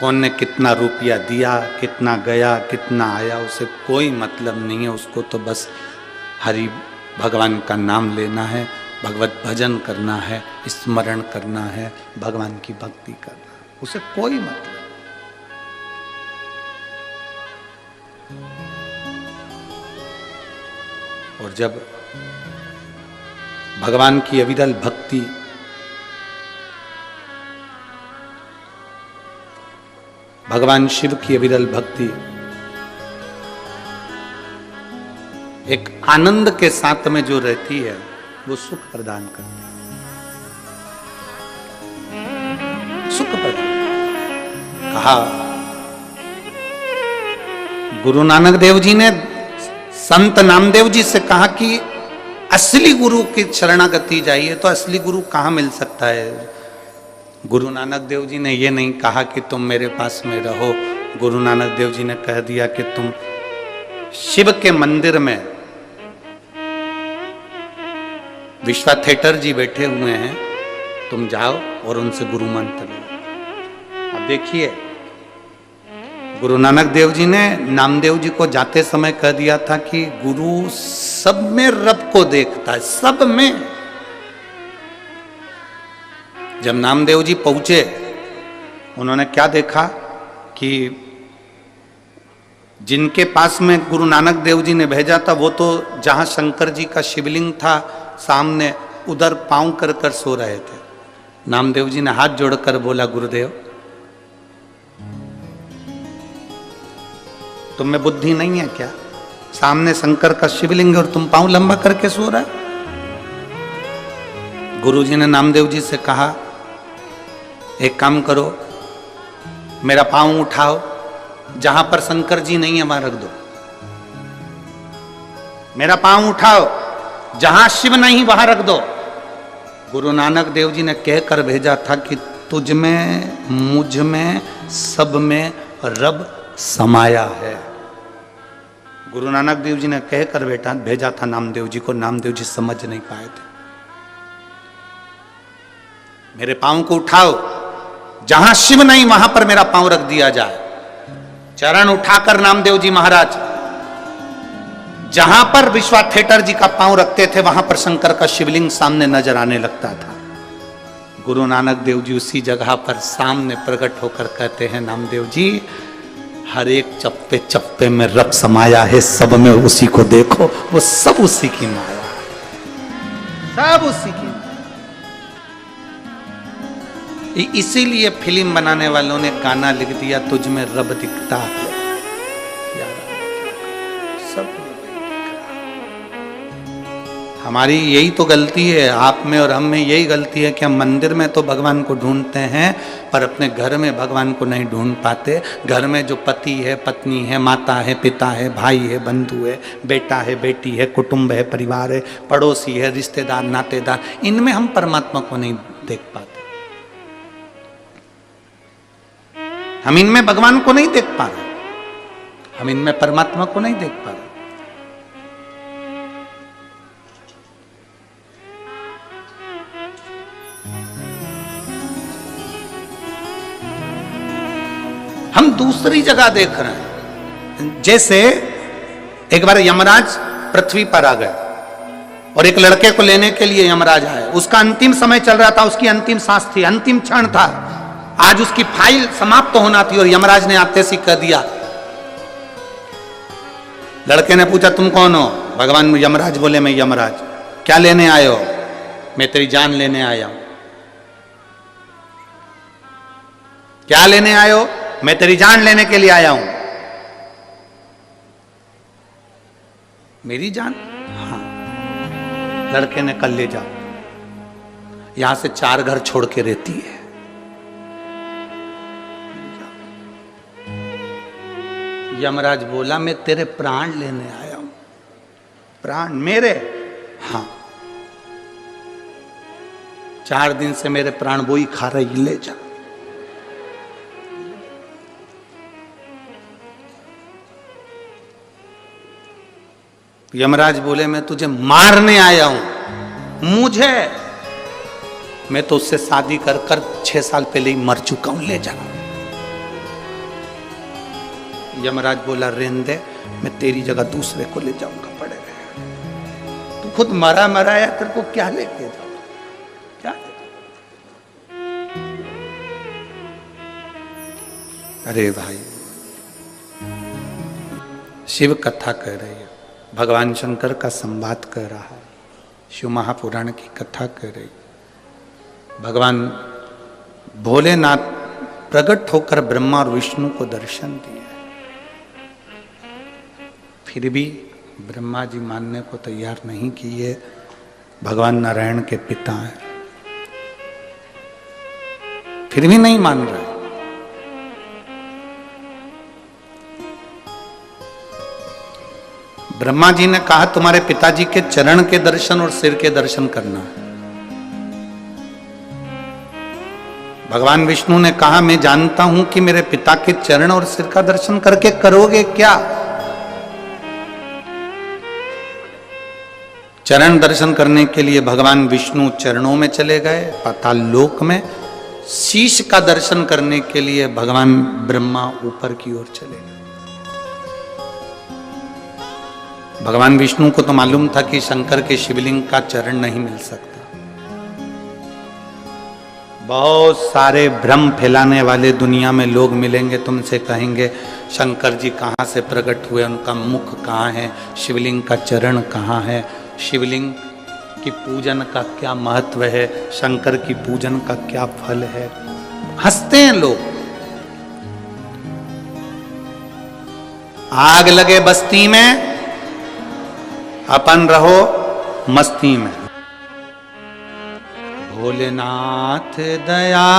कौन ने कितना रुपया दिया, कितना गया, कितना आया, उसे कोई मतलब नहीं है। उसको तो बस हरि भगवान का नाम लेना है, भगवत भजन करना है, स्मरण करना है, भगवान की भक्ति करना है, उसे कोई मतलब। और जब भगवान की अविरल भक्ति, भगवान शिव की अविरल भक्ति एक आनंद के साथ में जो रहती है, वो सुख प्रदान करती है, सुख प्रदान। कहा गुरु नानक देव जी ने संत नामदेव जी से कहा कि असली गुरु की शरणागति जाइए। तो असली गुरु कहाँ मिल सकता है? गुरु नानक देव जी ने ये नहीं कहा कि तुम मेरे पास में रहो। गुरु नानक देव जी ने कह दिया कि तुम शिव के मंदिर में, विश्वा थिएटर जी बैठे हुए हैं, तुम जाओ और उनसे गुरु मंत्र लो। अब देखिए, गुरु नानक देव जी ने नामदेव जी को जाते समय कह दिया था कि गुरु सब में रब को देखता है, सब में। जब नामदेव जी पहुंचे, उन्होंने क्या देखा कि जिनके पास में गुरु नानक देव जी ने भेजा था, वो तो जहां शंकर जी का शिवलिंग था सामने, उधर पांव कर कर सो रहे थे। नामदेव जी ने हाथ जोड़कर बोला, गुरुदेव तुम में बुद्धि नहीं है क्या? सामने शंकर का शिवलिंग और तुम पांव लंबा करके सो रहा है। गुरुजी ने नामदेव जी से कहा, एक काम करो, मेरा पांव उठाओ, जहां पर शंकर जी नहीं है वहां रख दो। मेरा पांव उठाओ, जहां शिव नहीं वहां रख दो। गुरु नानक देव जी ने कहकर भेजा था कि तुझ में, मुझ में, सब में रब समाया है। गुरु नानक देव जी ने कहकर भेजा था नामदेव जी को। नामदेव जी समझ नहीं पाए थे। मेरे पांव को उठाओ, जहां शिव नहीं वहां पर मेरा पांव रख दिया जाए। चरण उठाकर नामदेव जी महाराज जहां पर विश्वाथेटर जी का पांव रखते थे वहां पर शंकर का शिवलिंग सामने नजर आने लगता था। गुरु नानक देव जी उसी जगह पर सामने प्रकट होकर कहते हैं, नामदेव जी हर एक चप्पे चप्पे में रब समाया है, सब में उसी को देखो, वो सब उसी की माया है, सब उसी की माया। इसीलिए फिल्म बनाने वालों ने गाना लिख दिया, तुझ में रब दिखता है, सब हमारी यही तो गलती है, आप में और हम में यही गलती है कि हम मंदिर में तो भगवान को ढूंढते हैं पर अपने घर में भगवान को नहीं ढूंढ पाते। घर में जो पति है, पत्नी है, माता है, पिता है, भाई है, बंधु है, बेटा है, बेटी है, कुटुंब है, परिवार है, पड़ोसी है, रिश्तेदार, नातेदार, इनमें हम परमात्मा को नहीं देख पाते। हम इनमें भगवान को नहीं देख पा रहे, हम इनमें परमात्मा को नहीं देख पा रहे। हम दूसरी जगह देख रहे हैं। जैसे एक बार यमराज पृथ्वी पर आ गए और एक लड़के को लेने के लिए यमराज आए। उसका अंतिम समय चल रहा था, उसकी अंतिम सांस थी, अंतिम क्षण था, आज उसकी फाइल समाप्त होना थी और यमराज ने आते सी कह दिया। लड़के ने पूछा, तुम कौन हो? भगवान यमराज बोले, मैं यमराज। क्या लेने आए हो? मैं तेरी जान लेने आया हूं। क्या लेने आए हो? मैं तेरी जान लेने के लिए आया हूं। मेरी जान? हाँ। लड़के ने, कल ले जाओ, यहां से 4 घर छोड़ के रहती है। यमराज बोला, मैं तेरे प्राण लेने आया हूं। प्राण मेरे? हाँ। 4 दिन से मेरे प्राण वही खा रही, ले जा। यमराज बोले, मैं तुझे मारने आया हूं। मुझे? मैं तो उससे शादी कर 6 साल पहले ही मर चुका हूं, ले जा। यमराज बोला, रहने दे, मैं तेरी जगह दूसरे को ले जाऊंगा, पड़े रहे। तू खुद मरा मराया, तेरे को क्या लेके जाऊं? क्या? अरे भाई, शिव कथा कह रही है, भगवान शंकर का संवाद कर रहा है, शिव महापुराण की कथा कर रही। भगवान भोलेनाथ प्रकट होकर ब्रह्मा और विष्णु को दर्शन दिए, फिर भी ब्रह्मा जी मानने को तैयार नहीं किए। भगवान नारायण के पिता हैं, फिर भी नहीं मान रहे। ब्रह्मा जी ने कहा, तुम्हारे पिताजी के चरण के दर्शन और सिर के दर्शन करना है। भगवान विष्णु ने कहा, मैं जानता हूं कि मेरे पिता के चरण और सिर का दर्शन करके करोगे क्या? चरण दर्शन करने के लिए भगवान विष्णु चरणों में चले गए पाताल लोक में। शीश का दर्शन करने के लिए भगवान ब्रह्मा ऊपर की ओर चले गए। भगवान विष्णु को तो मालूम था कि शंकर के शिवलिंग का चरण नहीं मिल सकता। बहुत सारे भ्रम फैलाने वाले दुनिया में लोग मिलेंगे, तुमसे कहेंगे शंकर जी कहाँ से प्रकट हुए, उनका मुख कहाँ है, शिवलिंग का चरण कहाँ है, शिवलिंग की पूजन का क्या महत्व है, शंकर की पूजन का क्या फल है। हंसते हैं लोग। आग लगे बस्ती में, अपन रहो मस्ती में। भोलेनाथ दया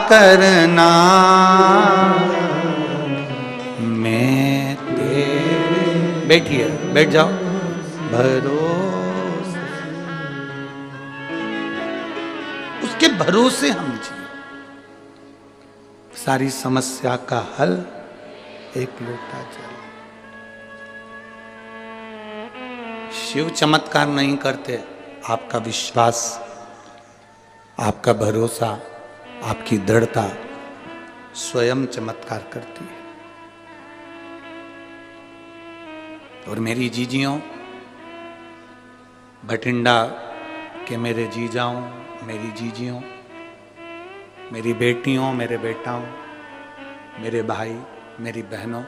करना, मैं तेरे। बैठिए, बैठ जाओ। भरोसे, उसके भरोसे हम जिए। सारी समस्या का हल एक लोटा जल। शिव चमत्कार नहीं करते, आपका विश्वास, आपका भरोसा, आपकी दृढ़ता स्वयं चमत्कार करती है। और मेरी जीजियों, भटिंडा के मेरे जीजाओं, मेरी जीजियों, मेरी बेटियों, मेरे बेटाओं, मेरे भाई, मेरी बहनों,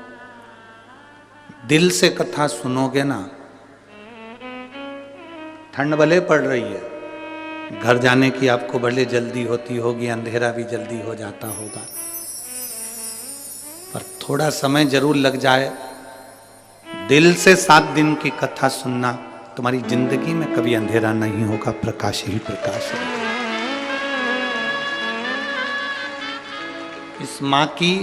दिल से कथा सुनोगे ना, ठंड भले पड़ रही है, घर जाने की आपको भले जल्दी होती होगी, अंधेरा भी जल्दी हो जाता होगा, पर थोड़ा समय जरूर लग जाए। दिल से 7 दिन की कथा सुनना, तुम्हारी जिंदगी में कभी अंधेरा नहीं होगा, प्रकाश ही प्रकाश है। इस मां की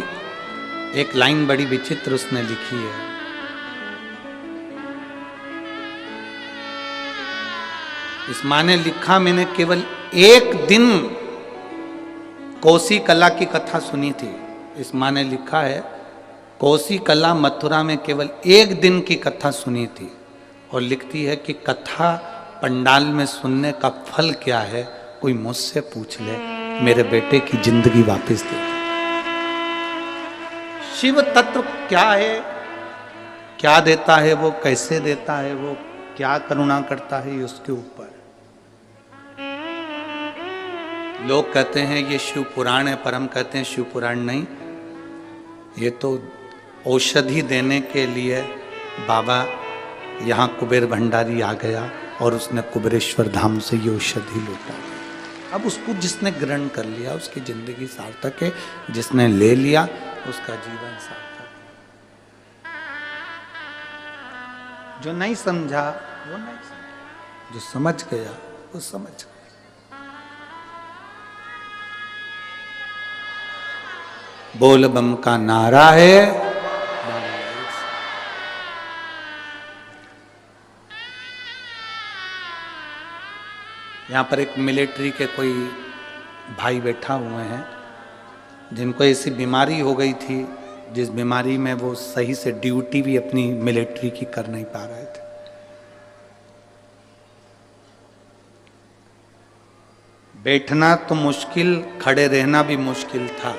एक लाइन बड़ी विचित्र उसने लिखी है। इस मां ने लिखा, मैंने केवल 1 दिन कोसी कला की कथा सुनी थी। इस मां ने लिखा है, कोसी कला मथुरा में केवल 1 दिन की कथा सुनी थी, और लिखती है कि कथा पंडाल में सुनने का फल क्या है, कोई मुझसे पूछ ले, मेरे बेटे की जिंदगी वापस दे। शिव तत्व क्या है, क्या देता है वो, कैसे देता है वो, क्या करुणा करता है, ये उसके ऊपर। लोग कहते हैं ये शिव पुराण है, पर हम कहते हैं शिव पुराण नहीं, ये तो औषधि देने के लिए बाबा यहाँ कुबेर भंडारी आ गया और उसने कुबेरेश्वर धाम से ये औषधि लौटा। अब उसको जिसने ग्रहण कर लिया उसकी जिंदगी सार्थक है, जिसने ले लिया उसका जीवन सार्थक है। जो नहीं समझा वो नहीं समझा, जो समझ गया वो समझ गया। बोल बम का नारा है, यहाँ पर एक मिलिट्री के कोई भाई बैठा हुए हैं जिनको ऐसी बीमारी हो गई थी, जिस बीमारी में वो सही से ड्यूटी भी अपनी मिलिट्री की कर नहीं पा रहे थे। बैठना तो मुश्किल, खड़े रहना भी मुश्किल था।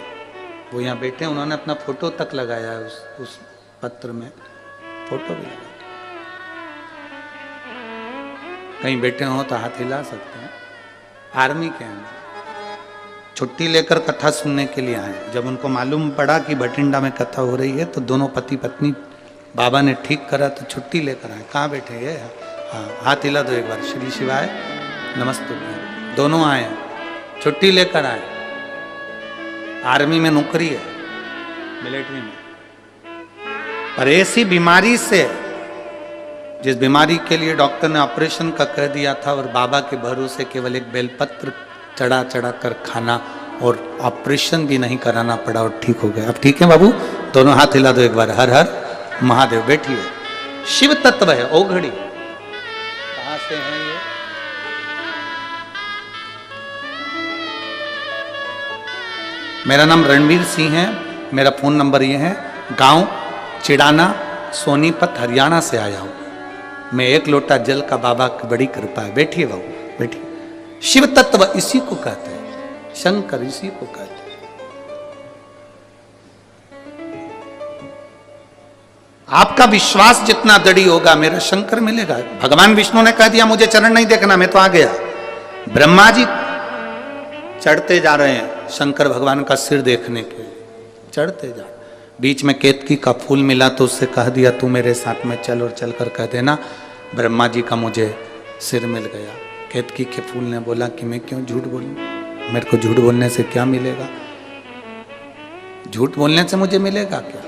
वो यहाँ बैठे, उन्होंने अपना फोटो तक लगाया है उस पत्र में, फोटो भी लगाया। कहीं बैठे हो तो हाथ हिला सकते हैं। आर्मी के हैं, छुट्टी लेकर कथा सुनने के लिए आए। जब उनको मालूम पड़ा कि भटिंडा में कथा हो रही है तो दोनों पति पत्नी, बाबा ने ठीक करा तो छुट्टी लेकर आए। कहाँ बैठे ये? हाँ, हाथ हिला दो एक बार। श्री शिवाय नमस्ते। दोनों आए, छुट्टी लेकर आए। आर्मी में नौकरी है, मिलिट्री में, पर ऐसी बीमारी से, जिस बीमारी के लिए डॉक्टर ने ऑपरेशन का कह दिया था, और बाबा के भरोसे केवल एक बेलपत्र चढ़ा चढ़ा कर खाना और ऑपरेशन भी नहीं कराना पड़ा और ठीक हो गया। अब ठीक है बाबू? दोनों हाथ हिला दो एक बार। हर हर महादेव। बैठिए। शिव तत्व है ओघड़ी। कहां से है ये? मेरा नाम रणवीर सिंह है, मेरा फोन नंबर ये है। गांव चिड़ाना, सोनीपत, हरियाणा से आया हूं मैं। 1 लोटा जल का बाबा की बड़ी कृपा है। बैठिए बाबू, बैठिए। शिव तत्व इसी को कहते हैं, शंकर इसी को कहते हैं। आपका विश्वास जितना दृढ़ होगा, मेरा शंकर मिलेगा। भगवान विष्णु ने कह दिया मुझे चरण नहीं देखना, मैं तो आ गया। ब्रह्मा जी चढ़ते जा रहे हैं शंकर भगवान का सिर देखने के लिए, चढ़ते जा। बीच में केतकी का फूल मिला तो उससे कह दिया तू मेरे साथ में चल, और चलकर कह देना ब्रह्मा जी का मुझे सिर मिल गया। केतकी के फूल ने बोला कि मैं क्यों झूठ बोलूं, मेरे को झूठ बोलने से क्या मिलेगा? झूठ बोलने से मुझे मिलेगा क्या?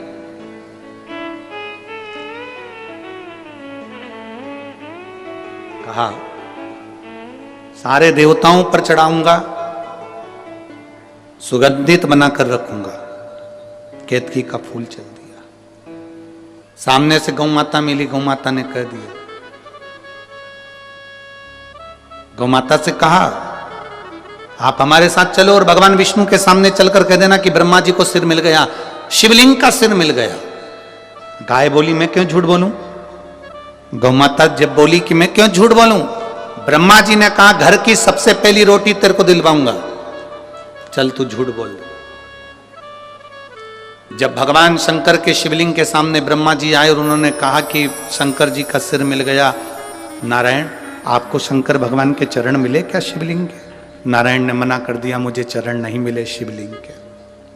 कहा सारे देवताओं पर चढ़ाऊंगा, सुगंधित बनाकर रखूंगा। केतकी का फूल चल दिया। सामने से गौ माता मिली, गौ माता ने कह दिया, गौ माता से कहा आप हमारे साथ चलो और भगवान विष्णु के सामने चलकर कह देना कि ब्रह्मा जी को सिर मिल गया, शिवलिंग का सिर मिल गया। गाय बोली मैं क्यों झूठ बोलूं? गौ माता जब बोली कि मैं क्यों झूठ बोलूं, ब्रह्मा जी ने कहा घर की सबसे पहली रोटी तेरे को दिलवाऊंगा, चल तू झूठ बोल। जब भगवान शंकर के शिवलिंग के सामने ब्रह्मा जी आए और उन्होंने कहा कि शंकर जी का सिर मिल गया, नारायण आपको शंकर भगवान के चरण मिले क्या शिवलिंग के? नारायण ने मना कर दिया, मुझे चरण नहीं मिले शिवलिंग के,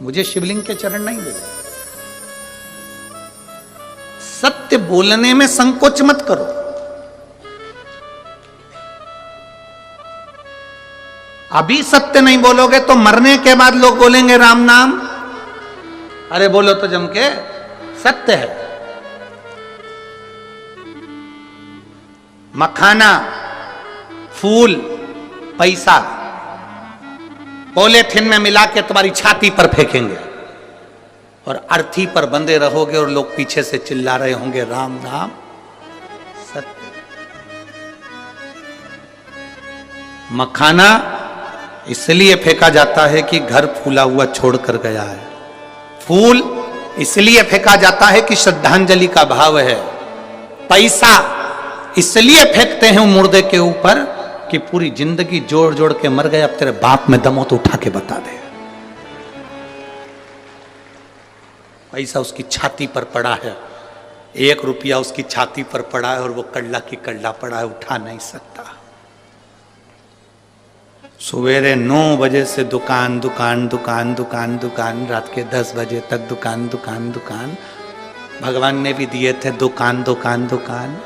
मुझे शिवलिंग के चरण नहीं मिले। सत्य बोलने में संकोच मत करो। अभी सत्य नहीं बोलोगे तो मरने के बाद लोग बोलेंगे राम नाम। अरे बोलो तो जम के, सत्य है। मखाना, फूल, पैसा पॉलीथिन में मिला के तुम्हारी छाती पर फेंकेंगे और अर्थी पर बंधे रहोगे और लोग पीछे से चिल्ला रहे होंगे राम नाम। सत्य। मखाना इसलिए फेंका जाता है कि घर फूला हुआ छोड़कर गया है। फूल इसलिए फेंका जाता है कि श्रद्धांजलि का भाव है। पैसा इसलिए फेंकते हैं मुर्दे के ऊपर कि पूरी जिंदगी जोड़ जोड़ के मर गए, अब तेरे बाप में दम हो तो उठा के बता दे। पैसा उसकी छाती पर पड़ा है, 1 रुपया उसकी छाती पर पड़ा है और वो कल्ला की कल्ला पड़ा है, उठा नहीं सकता। सवेरे 9 बजे से दुकान दुकान दुकान दुकान दुकान, रात के 10 बजे तक दुकान दुकान दुकान। भगवान ने भी दिए थे दुकान दुकान दुकान।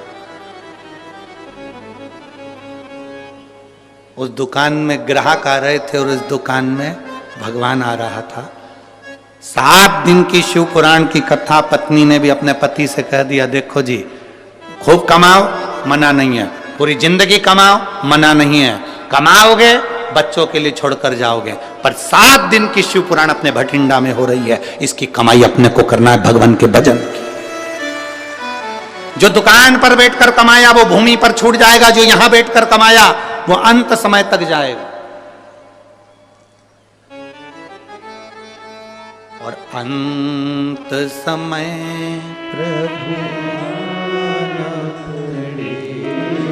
उस दुकान में ग्राहक आ रहे थे और इस दुकान में भगवान आ रहा था। 7 दिन की शिव पुराण की कथा पत्नी ने भी अपने पति से कह दिया, देखो जी खूब कमाओ, मना नहीं है, पूरी जिंदगी कमाओ, मना नहीं है, कमाओगे बच्चों के लिए छोड़कर जाओगे, पर 7 दिन की शिव पुराण अपने भटिंडा में हो रही है, इसकी कमाई अपने को करना है भगवान के भजन की। जो दुकान पर बैठकर कमाया वो भूमि पर छूट जाएगा, जो यहां बैठकर कमाया वो अंत समय तक जाएगा। और अंत समय प्रभु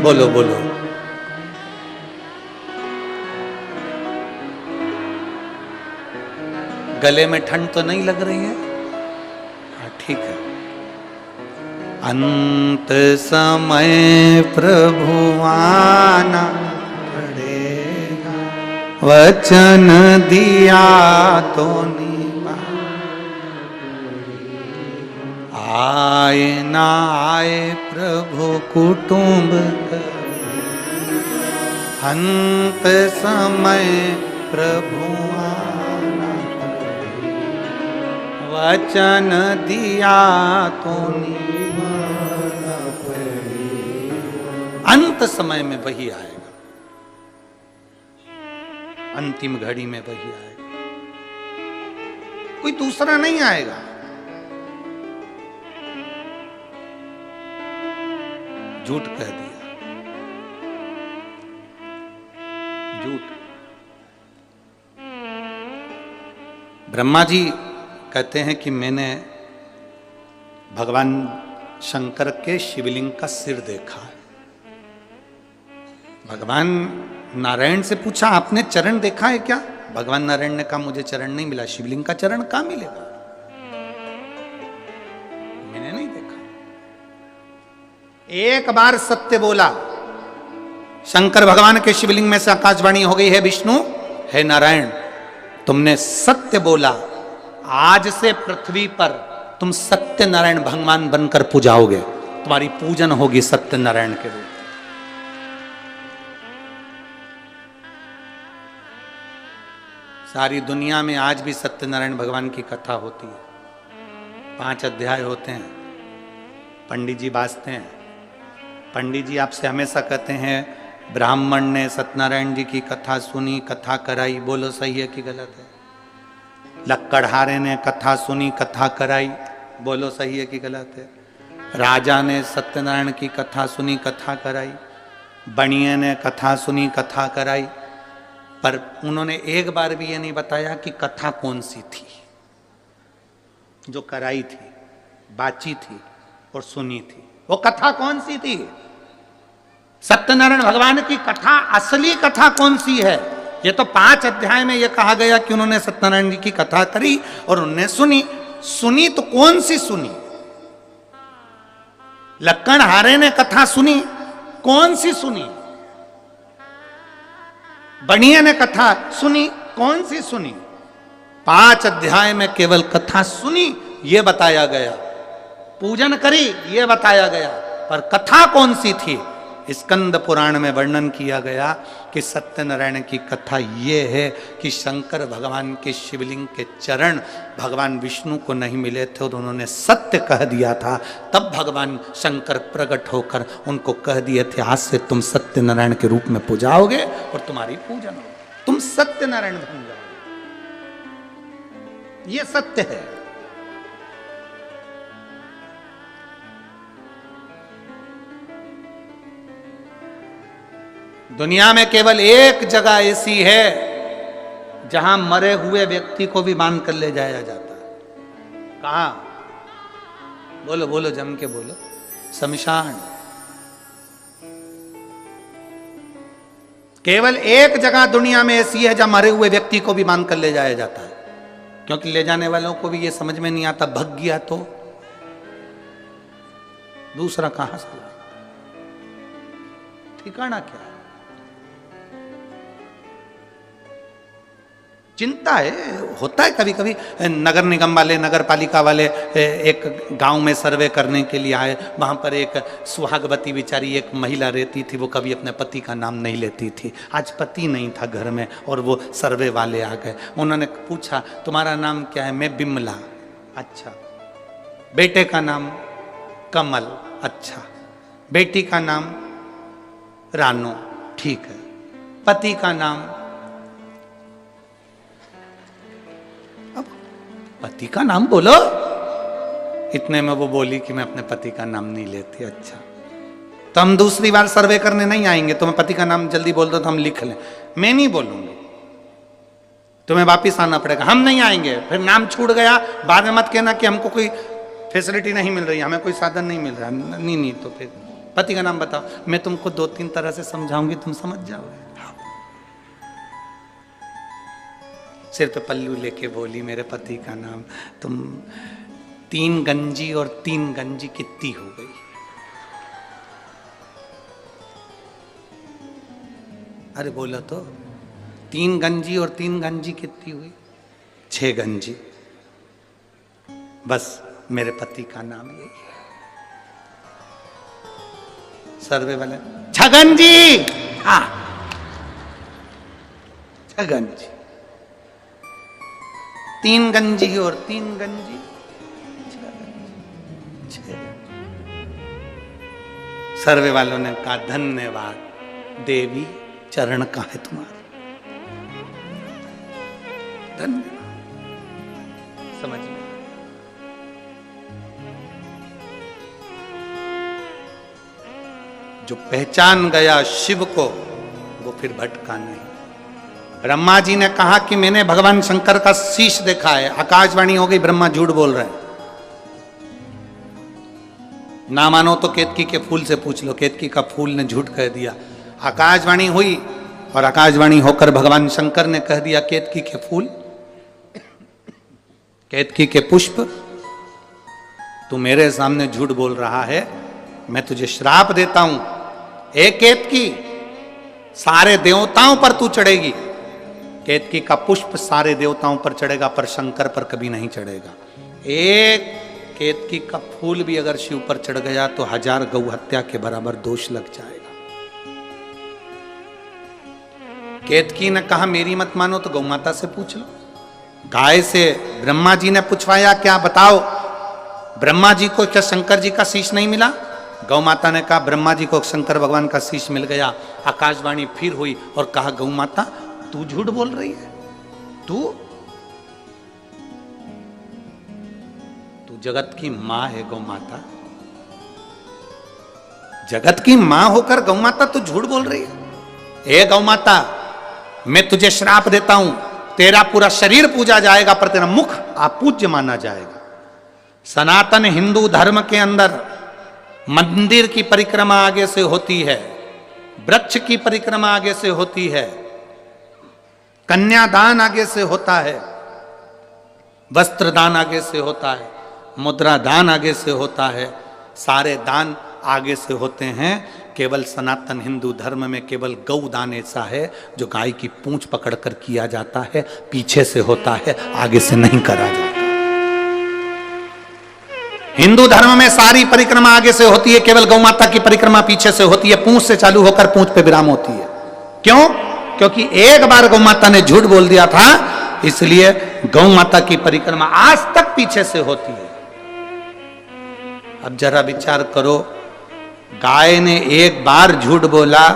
बोलो बोलो, गले में ठंड तो नहीं लग रही है? हाँ ठीक है। अंत समय प्रभु आना पड़ेगा, वचन दिया तो निभा, आए ना आए प्रभु कुटुंब, अंत समय प्रभु आना, वचन दिया तो निभाना पड़ेगा। अंत समय में वही आएगा, अंतिम घड़ी में वही आएगा, कोई दूसरा नहीं आएगा। झूठ कह दिया, झूठ। ब्रह्मा जी कहते हैं कि मैंने भगवान शंकर के शिवलिंग का सिर देखा है। भगवान नारायण से पूछा आपने चरण देखा है क्या? भगवान नारायण ने कहा मुझे चरण नहीं मिला, शिवलिंग का चरण कहां मिलेगा, मैंने नहीं देखा। एक बार सत्य बोला, शंकर भगवान के शिवलिंग में से आकाशवाणी हो गई, है विष्णु, है नारायण, तुमने सत्य बोला, आज से पृथ्वी पर तुम सत्य नारायण भगवान बनकर पूजाओगे, तुम्हारी पूजन होगी सत्य नारायण के रूप। सारी दुनिया में आज भी सत्यनारायण भगवान की कथा होती है। 5 अध्याय होते हैं, पंडित जी बाजते हैं। पंडित जी आपसे हमेशा कहते हैं ब्राह्मण ने सत्यनारायण जी की कथा सुनी, कथा कराई, बोलो सही है कि गलत है? लक्कड़हारे ने कथा सुनी, कथा कराई, बोलो सही है कि गलत है? राजा ने सत्यनारायण की कथा सुनी, कथा कराई, बनिए ने कथा सुनी, कथा कराई, पर उन्होंने एक बार भी ये नहीं बताया कि कथा कौन सी थी जो कराई थी, बाची थी और सुनी थी। वो कथा कौन सी थी? सत्यनारायण भगवान की कथा, असली कथा कौन सी है? ये तो 5 अध्याय में ये कहा गया कि उन्होंने सत्यनारायण जी की कथा करी और उन्होंने सुनी। सुनी तो कौन सी सुनी? लक्कड़हारे ने कथा सुनी, कौन सी सुनी? बनिए ने कथा सुनी, कौन सी सुनी? 5 अध्याय में केवल कथा सुनी ये बताया गया, पूजन करी ये बताया गया, पर कथा कौन सी थी? स्कंद पुराण में वर्णन किया गया कि सत्यनारायण की कथा ये है कि शंकर भगवान के शिवलिंग के चरण भगवान विष्णु को नहीं मिले थे और उन्होंने सत्य कह दिया था। तब भगवान शंकर प्रकट होकर उनको कह दिए थे, आज से तुम सत्यनारायण के रूप में पूजाओगे और तुम्हारी पूजन होगी, तुम सत्यनारायण बन जाओगे। ये सत्य है। दुनिया में केवल एक जगह ऐसी है जहां मरे हुए व्यक्ति को भी बांध कर ले जाया जाता है। कहां? बोलो बोलो, जम के बोलो। शमशान। केवल एक जगह दुनिया में ऐसी है जहां मरे हुए व्यक्ति को भी बांध कर ले जाया जाता है, क्योंकि ले जाने वालों को भी यह समझ में नहीं आता, भग गया तो दूसरा कहां से लाए, ठिकाना क्या है? चिंता है, होता है कभी कभी। नगर निगम वाले, नगर पालिका वाले एक गांव में सर्वे करने के लिए आए। वहां पर एक सुहागवती बेचारी एक महिला रहती थी, वो कभी अपने पति का नाम नहीं लेती थी। आज पति नहीं था घर में और वो सर्वे वाले आ गए। उन्होंने पूछा, तुम्हारा नाम क्या है? मैं बिमला। अच्छा। बेटे का नाम? कमल। अच्छा। बेटी का नाम? रानो। ठीक है। पति का नाम? पति का नाम बोलो। इतने में वो बोली कि मैं अपने पति का नाम नहीं लेती। अच्छा, तो हम दूसरी बार सर्वे करने नहीं आएंगे, तुम्हें पति का नाम जल्दी बोल दो तो हम लिख लें। मैं नहीं बोलूंगी, तुम्हें वापिस आना पड़ेगा, हम नहीं आएंगे। फिर नाम छूट गया, बाद में मत कहना कि हमको कोई फैसिलिटी नहीं मिल रही, हमें कोई साधन नहीं मिल रहा। नहीं नहीं, तो फिर पति का नाम बताओ। मैं तुमको 2-3 तरह से समझाऊंगी, तुम समझ जाओगे। सिर पे पल्लू लेके बोली, मेरे पति का नाम। तुम 3 गंजी और 3 गंजी कितनी हो गई? अरे बोलो तो, 3 गंजी और 3 गंजी कितनी हुई? 6 गंजी। बस मेरे पति का नाम यही है। सर्वे वाले, 6 गंजी। हाँ, 6 गंजी। 3 गंजी और 3 गंजी, 6। सर्वे वालों ने कहा, धन्यवाद देवी, चरण का है तुम्हारे, धन्यवाद। समझ में? जो पहचान गया शिव को, वो फिर भटका नहीं। ब्रह्मा जी ने कहा कि मैंने भगवान शंकर का शीश देखा है। आकाशवाणी हो गई, ब्रह्मा झूठ बोल रहे हैं। ना मानो तो केतकी के फूल से पूछ लो, केतकी का फूल ने झूठ कह दिया। आकाशवाणी हुई और आकाशवाणी होकर भगवान शंकर ने कह दिया, केतकी के फूल, केतकी के पुष्प, तू मेरे सामने झूठ बोल रहा है, मैं तुझे श्राप देता हूं। एक केतकी, सारे देवताओं पर तू चढ़ेगी। केतकी का पुष्प सारे देवताओं पर चढ़ेगा, पर शंकर पर कभी नहीं चढ़ेगा। एक केतकी का फूल भी अगर शिव पर चढ़ गया तो 1000 गौ हत्या के बराबर दोष लग जाएगा। केतकी ने कहा, मेरी मत मानो तो गौ माता से पूछ लो। गाय से ब्रह्मा जी ने पूछवाया, क्या बताओ, ब्रह्मा जी को क्या शंकर जी का शीश नहीं मिला? गौ माता ने कहा, ब्रह्मा जी को शंकर भगवान का शीश मिल गया। आकाशवाणी फिर हुई और कहा, गौ माता तू झूठ बोल रही है, तू जगत की मां है। गौ माता, जगत की मां होकर गौ माता तू झूठ बोल रही है। हे गौ माता, मैं तुझे श्राप देता हूं, तेरा पूरा शरीर पूजा जाएगा पर तेरा मुख अपूज्य माना जाएगा। सनातन हिंदू धर्म के अंदर मंदिर की परिक्रमा आगे से होती है, वृक्ष की परिक्रमा आगे से होती है, कन्यादान आगे से होता है, वस्त्र दान आगे से होता है, मुद्रा दान आगे से होता है, सारे दान आगे से होते हैं। केवल सनातन हिंदू धर्म में केवल गौ दान ऐसा है जो गाय की पूंछ पकड़कर किया जाता है, पीछे से होता है, आगे से नहीं करा जाता। हिंदू धर्म में सारी परिक्रमा आगे से होती है, केवल गौ माता की परिक्रमा पीछे से होती है, पूंछ से चालू होकर पूंछ पे विराम होती है। क्यों? क्योंकि एक बार गौ माता ने झूठ बोल दिया था, इसलिए गौ माता की परिक्रमा आज तक पीछे से होती है। अब जरा विचार करो, गाय ने एक बार झूठ बोला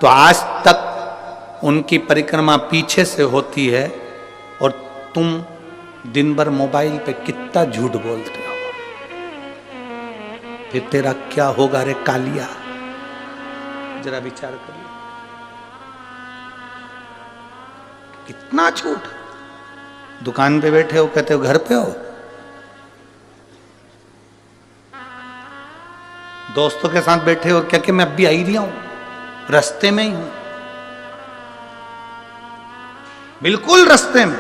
तो आज तक उनकी परिक्रमा पीछे से होती है, और तुम दिन भर मोबाइल पे कितना झूठ बोलते हो, फिर तेरा क्या होगा रे कालिया? जरा विचार करिए, कितना झूठ। दुकान पे बैठे हो, कहते हो घर पे हो, दोस्तों के साथ बैठे हो, क्या कि मैं अभी आई रहा हूं, रास्ते में ही हूं, बिल्कुल रास्ते में।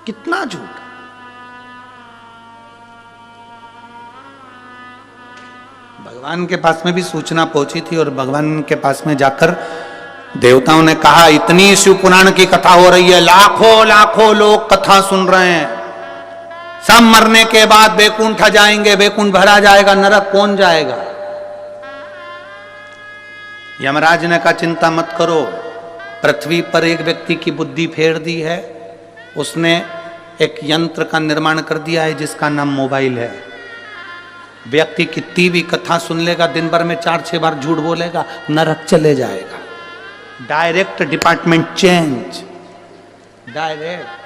कितना झूठ। भगवान के पास में भी सूचना पहुंची थी, और भगवान के पास में जाकर देवताओं ने कहा, इतनी शिव पुराण की कथा हो रही है, लाखों लाखों लोग कथा सुन रहे हैं, सब मरने के बाद बैकुंठ जाएंगे, बैकुंठ भरा जाएगा, नरक कौन जाएगा? यमराज ने कहा, चिंता मत करो, पृथ्वी पर एक व्यक्ति की बुद्धि फेर दी है, उसने एक यंत्र का निर्माण कर दिया है जिसका नाम मोबाइल है। व्यक्ति कितनी भी कथा सुन लेगा, दिन भर में 4-6 बार झूठ बोलेगा, नरक चले जाएगा। Direct department change, direct.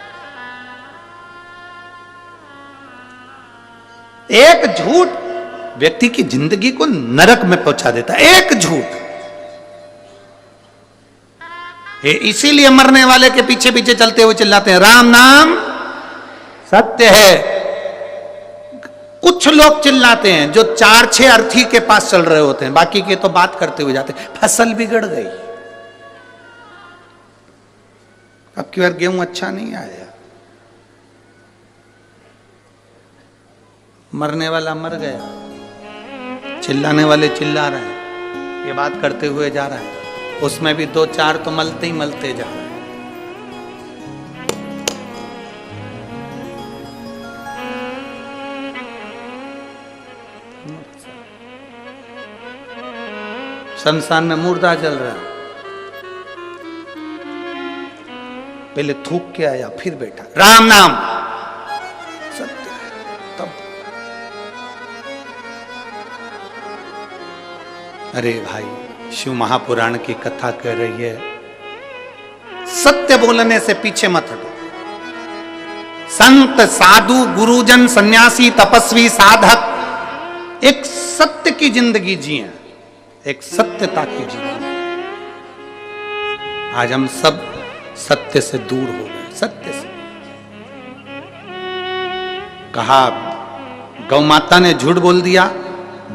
एक झूठ व्यक्ति की जिंदगी को नरक में पहुंचा देता है, एक झूठ। इसीलिए मरने वाले के पीछे पीछे चलते हुए चिल्लाते हैं, राम नाम सत्य है। कुछ लोग चिल्लाते हैं जो 4-6 अर्थी के पास चल रहे होते हैं, बाकी के तो बात करते हुए जाते हैं, फसल बिगड़ गई, अब की बार गेहूं अच्छा नहीं आया, मरने वाला मर गया, चिल्लाने वाले चिल्ला रहे हैं, ये बात करते हुए जा रहा है, उसमें भी 2-4 तो मलते ही मलते जा रहे हैं। शमशान में मुर्दा जल रहा है, पहले थूक के आया, फिर बैठा, राम नाम सत्य है। तब अरे भाई, शिव महापुराण की कथा कह रही है, सत्य बोलने से पीछे मत हटो। संत, साधु, गुरुजन, सन्यासी, तपस्वी, साधक एक सत्य की जिंदगी जिए, एक सत्यता की जिंदगी। आज हम सब सत्य से दूर हो गए, सत्य से। कहा गौ माता ने झूठ बोल दिया,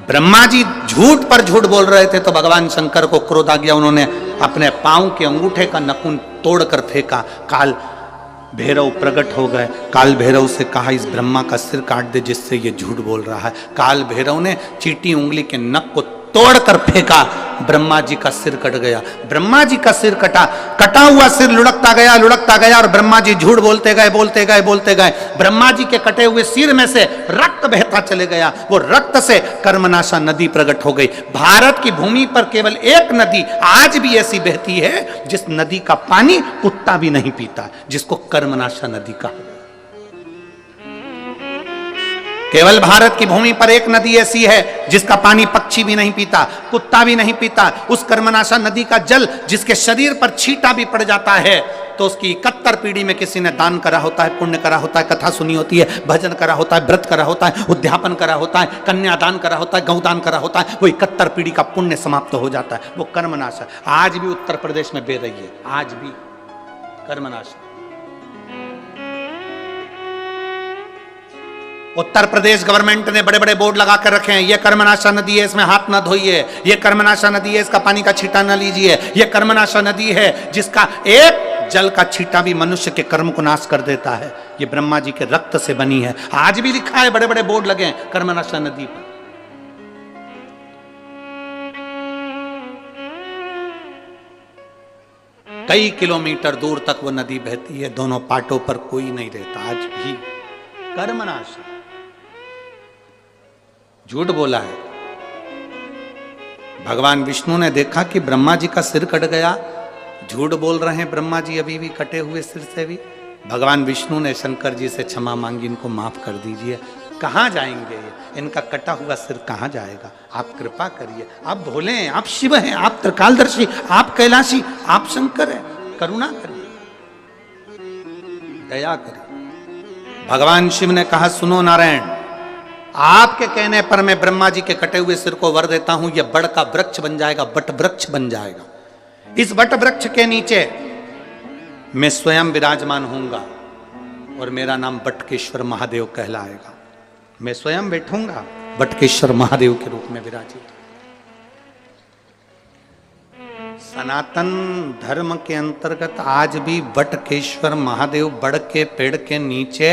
ब्रह्मा जी झूठ पर झूठ बोल रहे थे तो भगवान शंकर को क्रोध आ गया, उन्होंने अपने पांव के अंगूठे का नखून तोड़कर फेंका, काल भैरव प्रकट हो गए। काल भैरव से कहा, इस ब्रह्मा का सिर काट दे जिससे ये झूठ बोल रहा है। काल भैरव ने चींटी उंगली के नख को तोड़कर फेंका, ब्रह्मा जी का सिर कट गया। ब्रह्मा जी का सिर कटा, कटा हुआ सिर लुढ़कता गया और ब्रह्मा जी झूठ बोलते गए। ब्रह्मा जी के कटे हुए सिर में से रक्त बहता चले गया, वो रक्त से कर्मनाशा नदी प्रकट हो गई। भारत की भूमि पर केवल एक नदी आज भी ऐसी बहती है जिस नदी का पानी कुत्ता भी नहीं पीता, जिसको कर्मनाशा नदी कहा। केवल भारत की भूमि पर एक नदी ऐसी है जिसका पानी पक्षी भी नहीं पीता, कुत्ता भी नहीं पीता। उस कर्मनाशा नदी का जल जिसके शरीर पर छींटा भी पड़ जाता है तो उसकी 71 पीढ़ी में किसी ने दान करा होता है, पुण्य करा होता है, कथा सुनी होती है, भजन करा होता है, व्रत करा होता है, उद्यापन करा होता है, कन्यादान करा होता है, गौदान करा होता है, वो 71 पीढ़ी का पुण्य समाप्त हो जाता है। वो कर्मनाशा आज भी उत्तर प्रदेश में बह रही है, आज भी कर्मनाशा। उत्तर प्रदेश गवर्नमेंट ने बड़े बड़े बोर्ड लगा कर रखे हैं, ये कर्मनाशा नदी है, इसमें हाथ न धोइए, ये कर्मनाशा नदी है, इसका पानी का छींटा न लीजिए, ये कर्मनाशा नदी है जिसका एक जल का छींटा भी मनुष्य के कर्म को नाश कर देता है, ये ब्रह्मा जी के रक्त से बनी है। आज भी लिखा है, बड़े बड़े बोर्ड लगे हैं कर्मनाशा नदी पर। कई किलोमीटर दूर तक वो नदी बहती है, दोनों पाटों पर कोई नहीं रहता। आज भी कर्मनाशा, झूठ बोला है। भगवान विष्णु ने देखा कि ब्रह्मा जी का सिर कट गया, झूठ बोल रहे हैं ब्रह्मा जी अभी भी कटे हुए सिर से भी। भगवान विष्णु ने शंकर जी से क्षमा मांगी, इनको माफ कर दीजिए। कहां जाएंगे ये, इनका कटा हुआ सिर कहां जाएगा, आप कृपा करिए। आप भोले हैं, आप शिव हैं, आप त्रिकालदर्शी, आप कैलाशी, आप शंकर हैं, करुणा करिए, दया करिए। भगवान शिव ने कहा, सुनो नारायण, आपके कहने पर मैं ब्रह्मा जी के कटे हुए सिर को वर देता हूं, यह बड़ का वृक्ष बन जाएगा, वट वृक्ष बन जाएगा। इस वट वृक्ष के नीचे मैं स्वयं विराजमान होऊंगा और मेरा नाम बटकेश्वर महादेव कहलाएगा। मैं स्वयं बैठूंगा बटकेश्वर महादेव के रूप में विराजित। सनातन धर्म के अंतर्गत आज भी बटकेश्वर महादेव बड़ के पेड़ के नीचे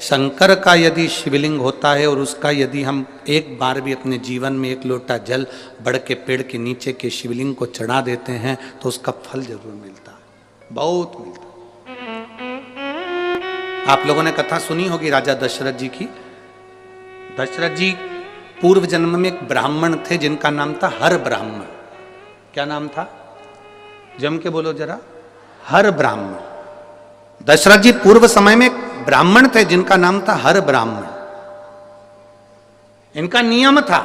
शंकर का यदि शिवलिंग होता है और उसका यदि हम एक बार भी अपने जीवन में एक लोटा जल बड़ के पेड़ के नीचे के शिवलिंग को चढ़ा देते हैं तो उसका फल जरूर मिलता है, बहुत मिलता है। आप लोगों ने कथा सुनी होगी राजा दशरथ जी की। दशरथ जी पूर्व जन्म में एक ब्राह्मण थे जिनका नाम था हर ब्राह्मण। क्या नाम था, जम के बोलो जरा, हर ब्राह्मण। दशरथ जी पूर्व समय में ब्राह्मण थे जिनका नाम था हर ब्राह्मण। इनका नियम था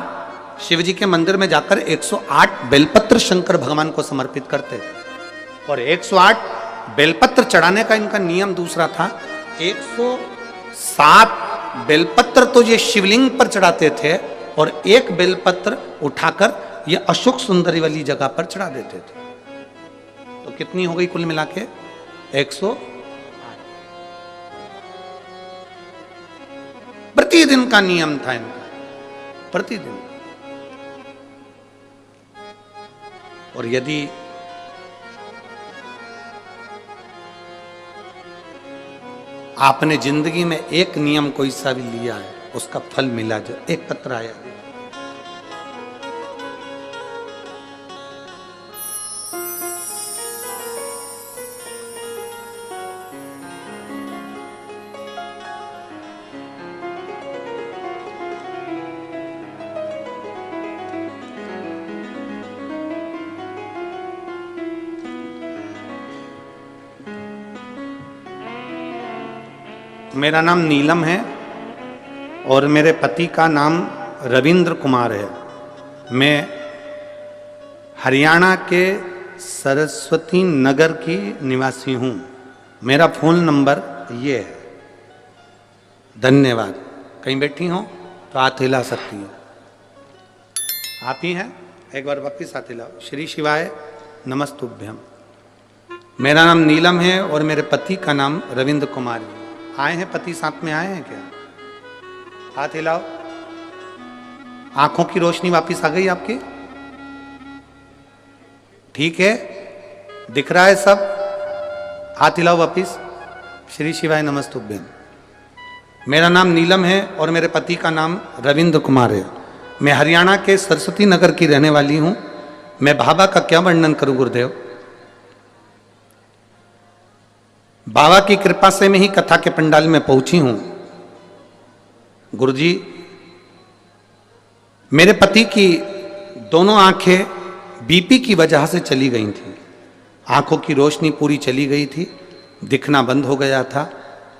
शिव जी के मंदिर में जाकर 108 बेलपत्र शंकर भगवान को समर्पित करते थे और 108 बेलपत्र चढ़ाने का इनका नियम दूसरा था। 107 बेलपत्र तो ये शिवलिंग पर चढ़ाते थे और एक बेलपत्र उठाकर ये अशोक सुंदरी वाली जगह पर चढ़ा देते थे। तो कितनी हो गई कुल मिला के 108। प्रतिदिन का नियम था इनका, प्रतिदिन। और यदि आपने जिंदगी में एक नियम कोई सा भी लिया है उसका फल मिला, जो एक पत्र आया, मेरा नाम नीलम है और मेरे पति का नाम रविंद्र कुमार है। मैं हरियाणा के सरस्वती नगर की निवासी हूँ। मेरा फ़ोन नंबर ये है। धन्यवाद। कहीं बैठी हो तो हाथ हिला सकती हो। आप ही हैं, एक बार वापिस हाथ हिलाओ। श्री शिवाय नमस्तुभ्यम। मेरा नाम नीलम है और मेरे पति का नाम रविंद्र कुमार है। आए हैं पति, साथ में आए हैं क्या? हाथ हिलाओ। आंखों की रोशनी वापस आ गई आपकी? ठीक है, दिख रहा है सब? हाथ हिलाओ वापस। श्री शिवाय नमस्तुभ्यम। मेरा नाम नीलम है और मेरे पति का नाम रविंद्र कुमार है। मैं हरियाणा के सरस्वती नगर की रहने वाली हूं। मैं बाबा का क्या वर्णन करूं गुरुदेव। बाबा की कृपा से मैं ही कथा के पंडाल में पहुंची हूं। गुरुजी, मेरे पति की दोनों आंखें बीपी की वजह से चली गई थी। आंखों की रोशनी पूरी चली गई थी, दिखना बंद हो गया था।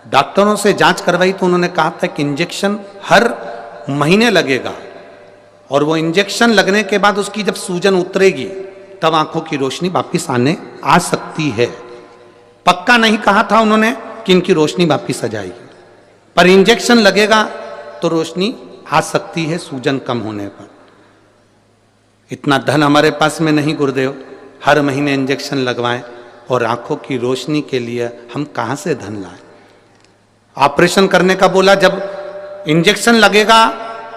डॉक्टरों से जांच करवाई तो उन्होंने कहा था कि इंजेक्शन हर महीने लगेगा, और वो इंजेक्शन लगने के बाद उसकी जब सूजन उतरेगी तब आंखों की रोशनी वापिस आने आ सकती है। पक्का नहीं कहा था उन्होंने कि इनकी रोशनी वापिस आ जाएगी, पर इंजेक्शन लगेगा तो रोशनी आ सकती है सूजन कम होने पर। इतना धन हमारे पास में नहीं गुरुदेव, हर महीने इंजेक्शन लगवाएं, और आंखों की रोशनी के लिए हम कहां से धन लाएं। ऑपरेशन करने का बोला, जब इंजेक्शन लगेगा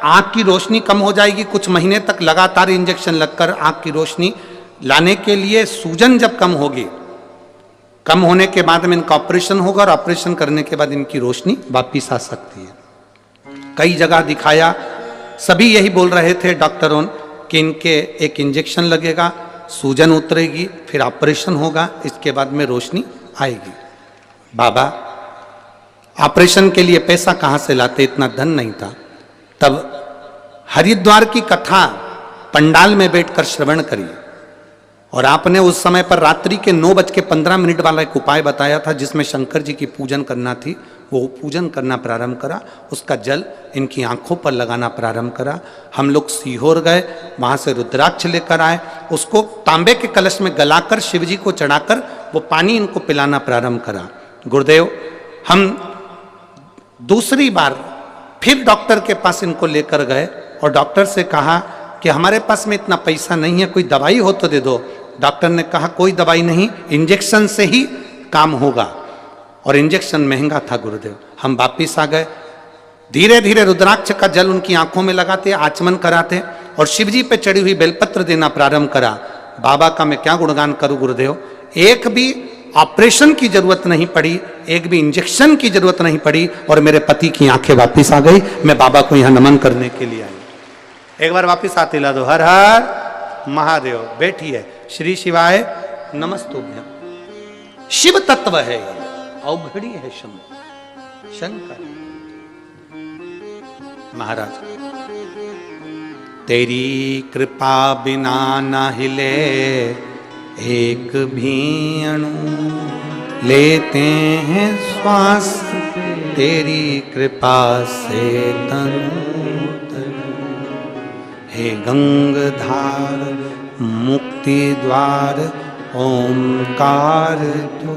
आंख की रोशनी कम हो जाएगी, कुछ महीने तक लगातार इंजेक्शन लगकर आंख की रोशनी लाने के लिए सूजन जब कम होगी, कम होने के बाद में इनका ऑपरेशन होगा, और ऑपरेशन करने के बाद इनकी रोशनी वापिस आ सकती है। कई जगह दिखाया, सभी यही बोल रहे थे डॉक्टरों कि इनके एक इंजेक्शन लगेगा, सूजन उतरेगी, फिर ऑपरेशन होगा, इसके बाद में रोशनी आएगी। बाबा ऑपरेशन के लिए पैसा कहां से लाते, इतना धन नहीं था। तब हरिद्वार की कथा पंडाल में बैठकर श्रवण करिए, और आपने उस समय पर रात्रि के 9:15 वाला एक उपाय बताया था, जिसमें शंकर जी की पूजन करना थी। वो पूजन करना प्रारंभ करा, उसका जल इनकी आंखों पर लगाना प्रारंभ करा। हम लोग सीहोर गए, वहां से रुद्राक्ष लेकर आए, उसको तांबे के कलश में गलाकर शिव जी को चढ़ाकर वो पानी इनको पिलाना प्रारंभ करा। गुरुदेव हम दूसरी बार फिर डॉक्टर के पास इनको लेकर गए, और डॉक्टर से कहा कि हमारे पास में इतना पैसा नहीं है, कोई दवाई हो तो दे दो। डॉक्टर ने कहा कोई दवाई नहीं, इंजेक्शन से ही काम होगा, और इंजेक्शन महंगा था गुरुदेव। हम वापिस आ गए, धीरे धीरे रुद्राक्ष का जल उनकी आंखों में लगाते, आचमन कराते, और शिवजी पे चढ़ी हुई बेलपत्र देना प्रारंभ करा। बाबा का मैं क्या गुणगान करूं गुरुदेव, एक भी ऑपरेशन की जरूरत नहीं पड़ी, एक भी इंजेक्शन की जरूरत नहीं पड़ी, और मेरे पति की आंखें वापिस आ गई। मैं बाबा को यहां नमन करने के लिए आई। एक बार वापिस आते ला दो, हर हर महादेव। बैठिए, श्री शिवाय नमस्तुभ्यम। शिव तत्व है ये, अवघड़ी है शंभु शंकर महाराज। तेरी कृपा बिना न हिले एक भी अणु, लेते हैं श्वास तेरी कृपा से तनु तनु। हे गंगाधार मुक्ति द्वार ओंकार तू,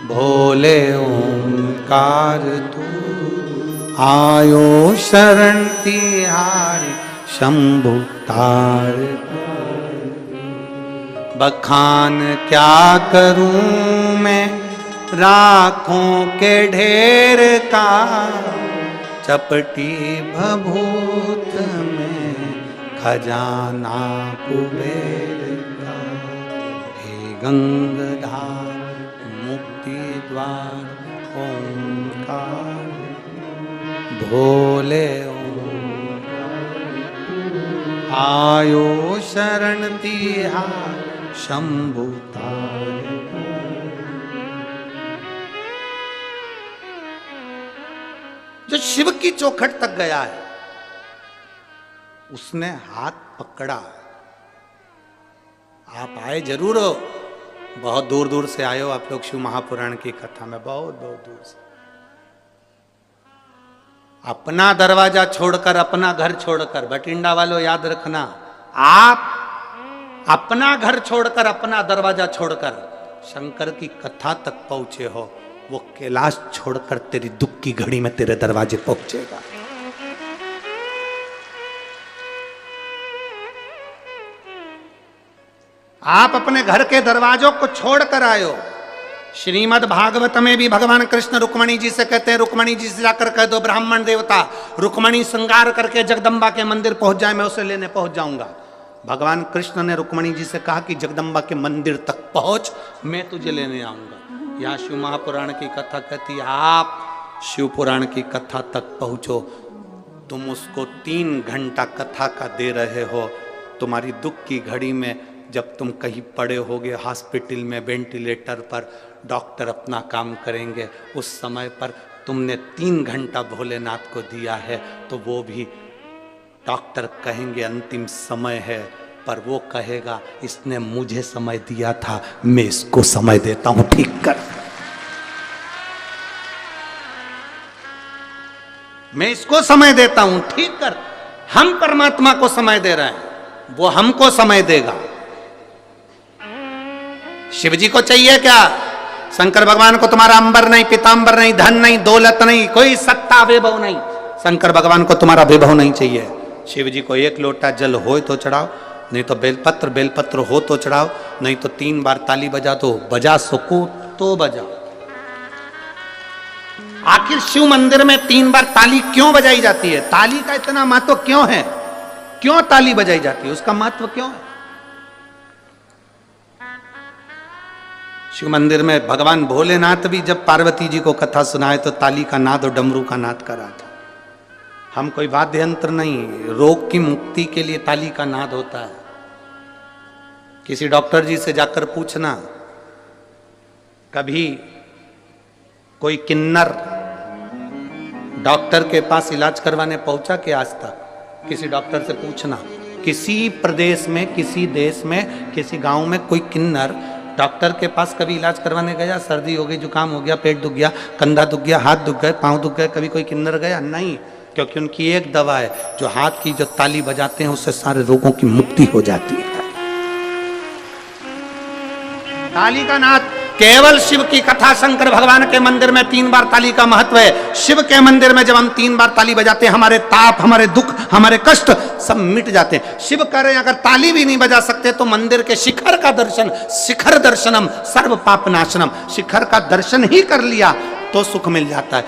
भोले ओंकार तू। आयो शरण तिहारी शंभु तार। बखान क्या करूं मैं राखों के ढेर का, चपटी भभूत में खजाना कुबेर का। हे गंगाधार मुक्ति द्वार ओंकार, भोले आयो शरण तिहार शंभु तार। जो शिव की चौखट तक गया है उसने हाथ पकड़ा। आप आए जरूर हो, बहुत दूर दूर से आए हो आप लोग शिव महापुराण की कथा में, बहुत बहुत दूर से। अपना दरवाजा छोड़कर, अपना घर छोड़कर, बठिंडा वालों याद रखना, आप अपना घर छोड़कर, अपना दरवाजा छोड़कर शंकर की कथा तक पहुंचे हो, वो कैलाश छोड़कर तेरी दुख की घड़ी में तेरे दरवाजे पहुंचेगा। आप अपने घर के दरवाजों को छोड़कर आए हो। श्रीमद् भागवत में भी भगवान कृष्ण रुक्मणी जी से कहते हैं, रुक्मणी जी से जाकर कह दो ब्राह्मण देवता रुक्मणी श्रृंगार करके जगदम्बा के मंदिर पहुंच जाए, मैं उसे लेने पहुंच जाऊंगा। भगवान कृष्ण ने रुक्मणी जी से कहा कि जगदम्बा के मंदिर तक पहुंच, मैं तुझे लेने आऊंगा। यहाँ शिव महापुराण की कथा कहती है, आप शिव पुराण की कथा तक पहुंचो। तुम उसको 3 घंटा कथा का दे रहे हो। तुम्हारी दुख की घड़ी में जब तुम कहीं पड़े होगे हॉस्पिटल में वेंटिलेटर पर, डॉक्टर अपना काम करेंगे, उस समय पर तुमने 3 घंटा भोलेनाथ को दिया है, तो वो भी डॉक्टर कहेंगे अंतिम समय है, पर वो कहेगा इसने मुझे समय दिया था, मैं इसको समय देता हूं, ठीक कर। मैं इसको समय देता हूं, ठीक कर। हम परमात्मा को समय दे रहे हैं, वो हमको समय देगा। शिव जी को चाहिए क्या? शंकर भगवान को तुम्हारा अंबर नहीं, पीतांबर नहीं, धन नहीं, दौलत नहीं, कोई सत्ता वैभव नहीं। शंकर भगवान को तुम्हारा वैभव नहीं चाहिए। शिव जी को एक लोटा जल हो तो चढ़ाओ, नहीं तो बेलपत्र हो तो चढ़ाओ, नहीं तो 3 बार ताली बजा तो बजा सको तो बजाओ। आखिर शिव मंदिर में 3 बार ताली क्यों बजाई जाती है? ताली का इतना महत्व क्यों है? क्यों ताली बजाई जाती है? उसका महत्व क्यों है? शिव मंदिर में भगवान भोलेनाथ भी जब पार्वती जी को कथा सुनाए तो ताली का नाद और डमरू का नाद करा था। हम कोई वाद्य यंत्र नहीं, रोग की मुक्ति के लिए ताली का नाद होता है। किसी डॉक्टर जी से जाकर पूछना, कभी कोई किन्नर डॉक्टर के पास इलाज करवाने पहुंचा कि आज तक? किसी डॉक्टर से पूछना, किसी प्रदेश में, किसी देश में, किसी गांव में कोई किन्नर डॉक्टर के पास कभी इलाज करवाने गया? सर्दी हो गई, जुकाम हो गया, पेट दुख गया, कंधा दुख गया, हाथ दुख गए, पांव दुख गए, कभी कोई किन्नर गया? नहीं, क्योंकि उनकी एक दवा है, जो हाथ की जो ताली बजाते हैं उससे सारे रोगों की मुक्ति हो जाती है। ताली का नाद। केवल शिव की कथा, शंकर भगवान के मंदिर में 3 बार ताली का महत्व है। शिव के मंदिर में जब हम 3 बार ताली बजाते हैं, हमारे ताप, हमारे दुख, हमारे कष्ट सब मिट जाते हैं। शिव कह रहे हैं अगर ताली भी नहीं बजा सकते तो मंदिर के शिखर का दर्शन, शिखर दर्शनम सर्व पाप नाशनम, शिखर का दर्शन ही कर लिया तो सुख मिल जाता है।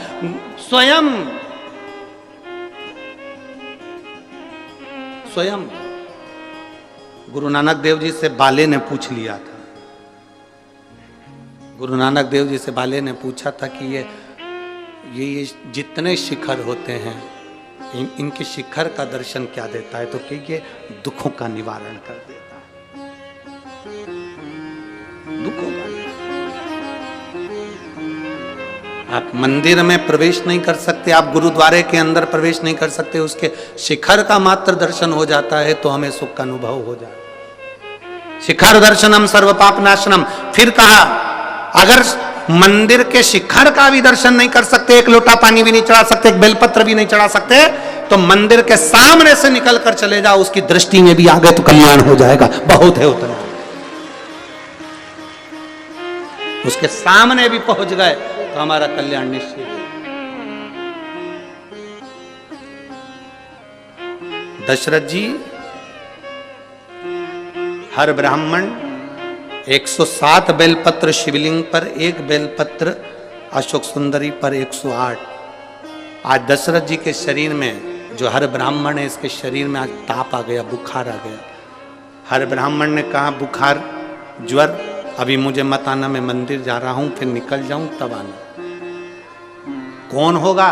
स्वयं गुरु नानक देव जी से बाले ने पूछ लिया था। गुरु नानक देव जी से बाले ने पूछा था कि ये जितने शिखर होते हैं, इनके शिखर का दर्शन क्या देता है? तो कि ये दुखों का निवारण कर देता है। दुखों का। आप मंदिर में प्रवेश नहीं कर सकते, आप गुरुद्वारे के अंदर प्रवेश नहीं कर सकते, उसके शिखर का मात्र दर्शन हो जाता है तो हमें सुख का अनुभव हो जाता है। शिखर दर्शनम सर्व पाप नाशनम। फिर कहा, अगर मंदिर के शिखर का भी दर्शन नहीं कर सकते, एक लोटा पानी भी नहीं चढ़ा सकते, एक बेलपत्र भी नहीं चढ़ा सकते, तो मंदिर के सामने से निकल कर चले जाओ, उसकी दृष्टि में भी आ गए तो कल्याण हो जाएगा। बहुत है उतना, उसके सामने भी पहुंच गए तो हमारा कल्याण निश्चित है। दशरथ जी, हर ब्राह्मण 107 बेलपत्र शिवलिंग पर, 1 बेलपत्र अशोक सुंदरी पर 108। आज दशरथ जी के शरीर में, जो हर ब्राह्मण है, इसके शरीर में आज ताप आ गया, बुखार आ गया। हर ब्राह्मण ने कहा, बुखार, ज्वर, अभी मुझे मत आना, मैं मंदिर जा रहा हूं, फिर निकल जाऊं तब आना। कौन होगा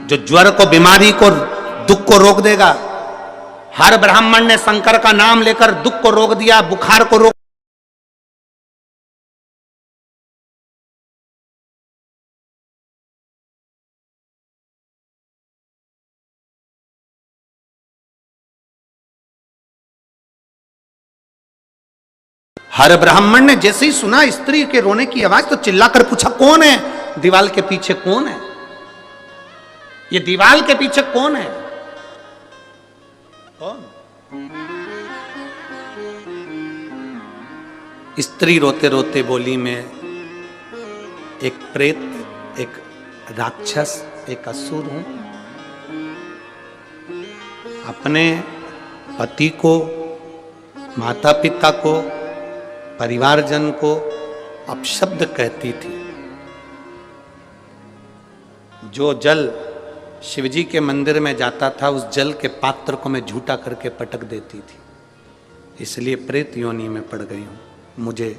जो ज्वर को, बीमारी को, दुख को रोक देगा? हर ब्राह्मण ने शंकर का नाम लेकर दुख को रोक दिया, बुखार को रोक। हर ब्राह्मण ने जैसे ही सुना स्त्री के रोने की आवाज तो चिल्लाकर पूछा, कौन है? दीवाल के पीछे कौन है? ये दीवाल के पीछे कौन है? कौन? स्त्री रोते रोते बोली, मैं एक प्रेत, एक राक्षस, एक असुर हूं। अपने पति को, माता पिता को, परिवारजन को अपशब्द कहती थी। जो जल शिवजी के मंदिर में जाता था, उस जल के पात्र को मैं झूठा करके पटक देती थी। इसलिए प्रेत योनि में पड़ गई हूं, मुझे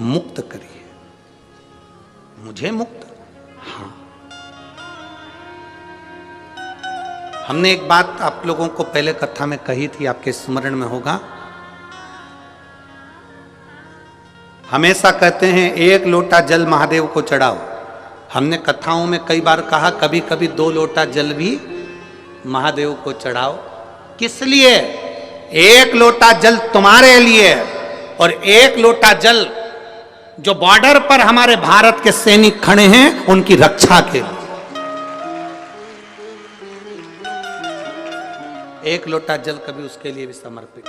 मुक्त करिए। मुझे मुक्त? हाँ। हमने एक बात आप लोगों को पहले कथा में कही थी, आपके स्मरण में होगा। हमेशा कहते हैं 1 लोटा जल महादेव को चढ़ाओ। हमने कथाओं में कई बार कहा, कभी कभी 2 लोटा जल भी महादेव को चढ़ाओ। किस लिए? 1 लोटा जल तुम्हारे लिए और 1 लोटा जल जो बॉर्डर पर हमारे भारत के सैनिक खड़े हैं उनकी रक्षा के लिए। एक लोटा जल कभी उसके लिए भी समर्पित।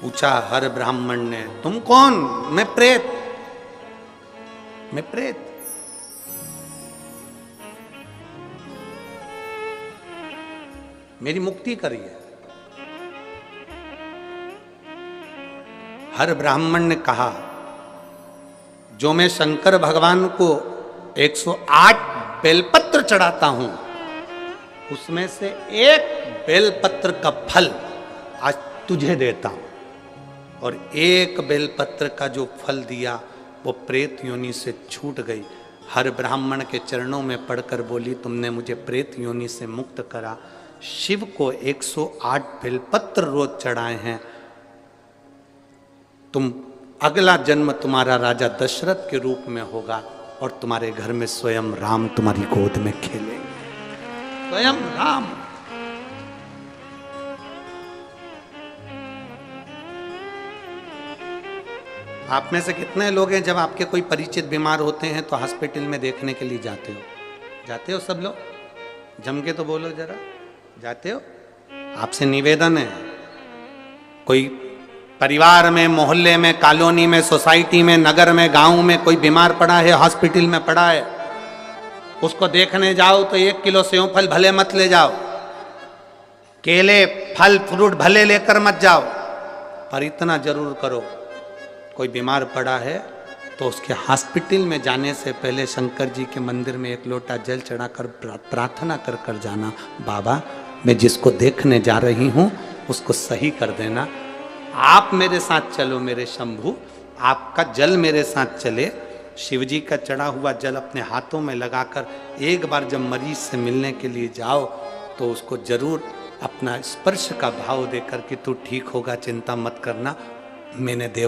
पूछा हर ब्राह्मण ने, तुम कौन? मैं प्रेत, मैं प्रेत। मेरी मुक्ति करिए। हर ब्राह्मण ने कहा, जो मैं शंकर भगवान को 108 बेलपत्र चढ़ाता हूं, उसमें से एक बेलपत्र का फल आज तुझे देता हूं। और एक बेलपत्र का जो फल दिया वो प्रेत योनि से छूट गई। हर ब्राह्मण के चरणों में पड़कर बोली, तुमने मुझे प्रेत योनि से मुक्त करा। शिव को 108 बेलपत्र रोज चढ़ाए हैं। तुम अगला जन्म तुम्हारा राजा दशरथ के रूप में होगा और तुम्हारे घर में स्वयं राम तुम्हारी गोद में खेलेंगे, स्वयं राम। आप में से कितने लोग हैं जब आपके कोई परिचित बीमार होते हैं तो हॉस्पिटल में देखने के लिए जाते हो? जाते हो सब लोग? जम के तो बोलो जरा, जाते हो? आपसे निवेदन है, कोई परिवार में, मोहल्ले में, कॉलोनी में, सोसाइटी में, नगर में, गांव में कोई बीमार पड़ा है, हॉस्पिटल में पड़ा है, उसको देखने जाओ तो 1 किलो सेव फल भले मत ले जाओ, केले फल फ्रूट भले लेकर मत जाओ, पर इतना जरूर करो, कोई बीमार पड़ा है तो उसके हॉस्पिटल में जाने से पहले शंकर जी के मंदिर में 1 लोटा जल चढ़ाकर प्रार्थना कर कर जाना, बाबा मैं जिसको देखने जा रही हूं उसको सही कर देना। आप मेरे साथ चलो मेरे शंभू, आपका जल मेरे साथ चले। शिवजी का चढ़ा हुआ जल अपने हाथों में लगाकर एक बार जब मरीज से मिलने के लिए जाओ तो उसको जरूर अपना स्पर्श का भाव देकर कि तू ठीक होगा, चिंता मत करना, मैंने देव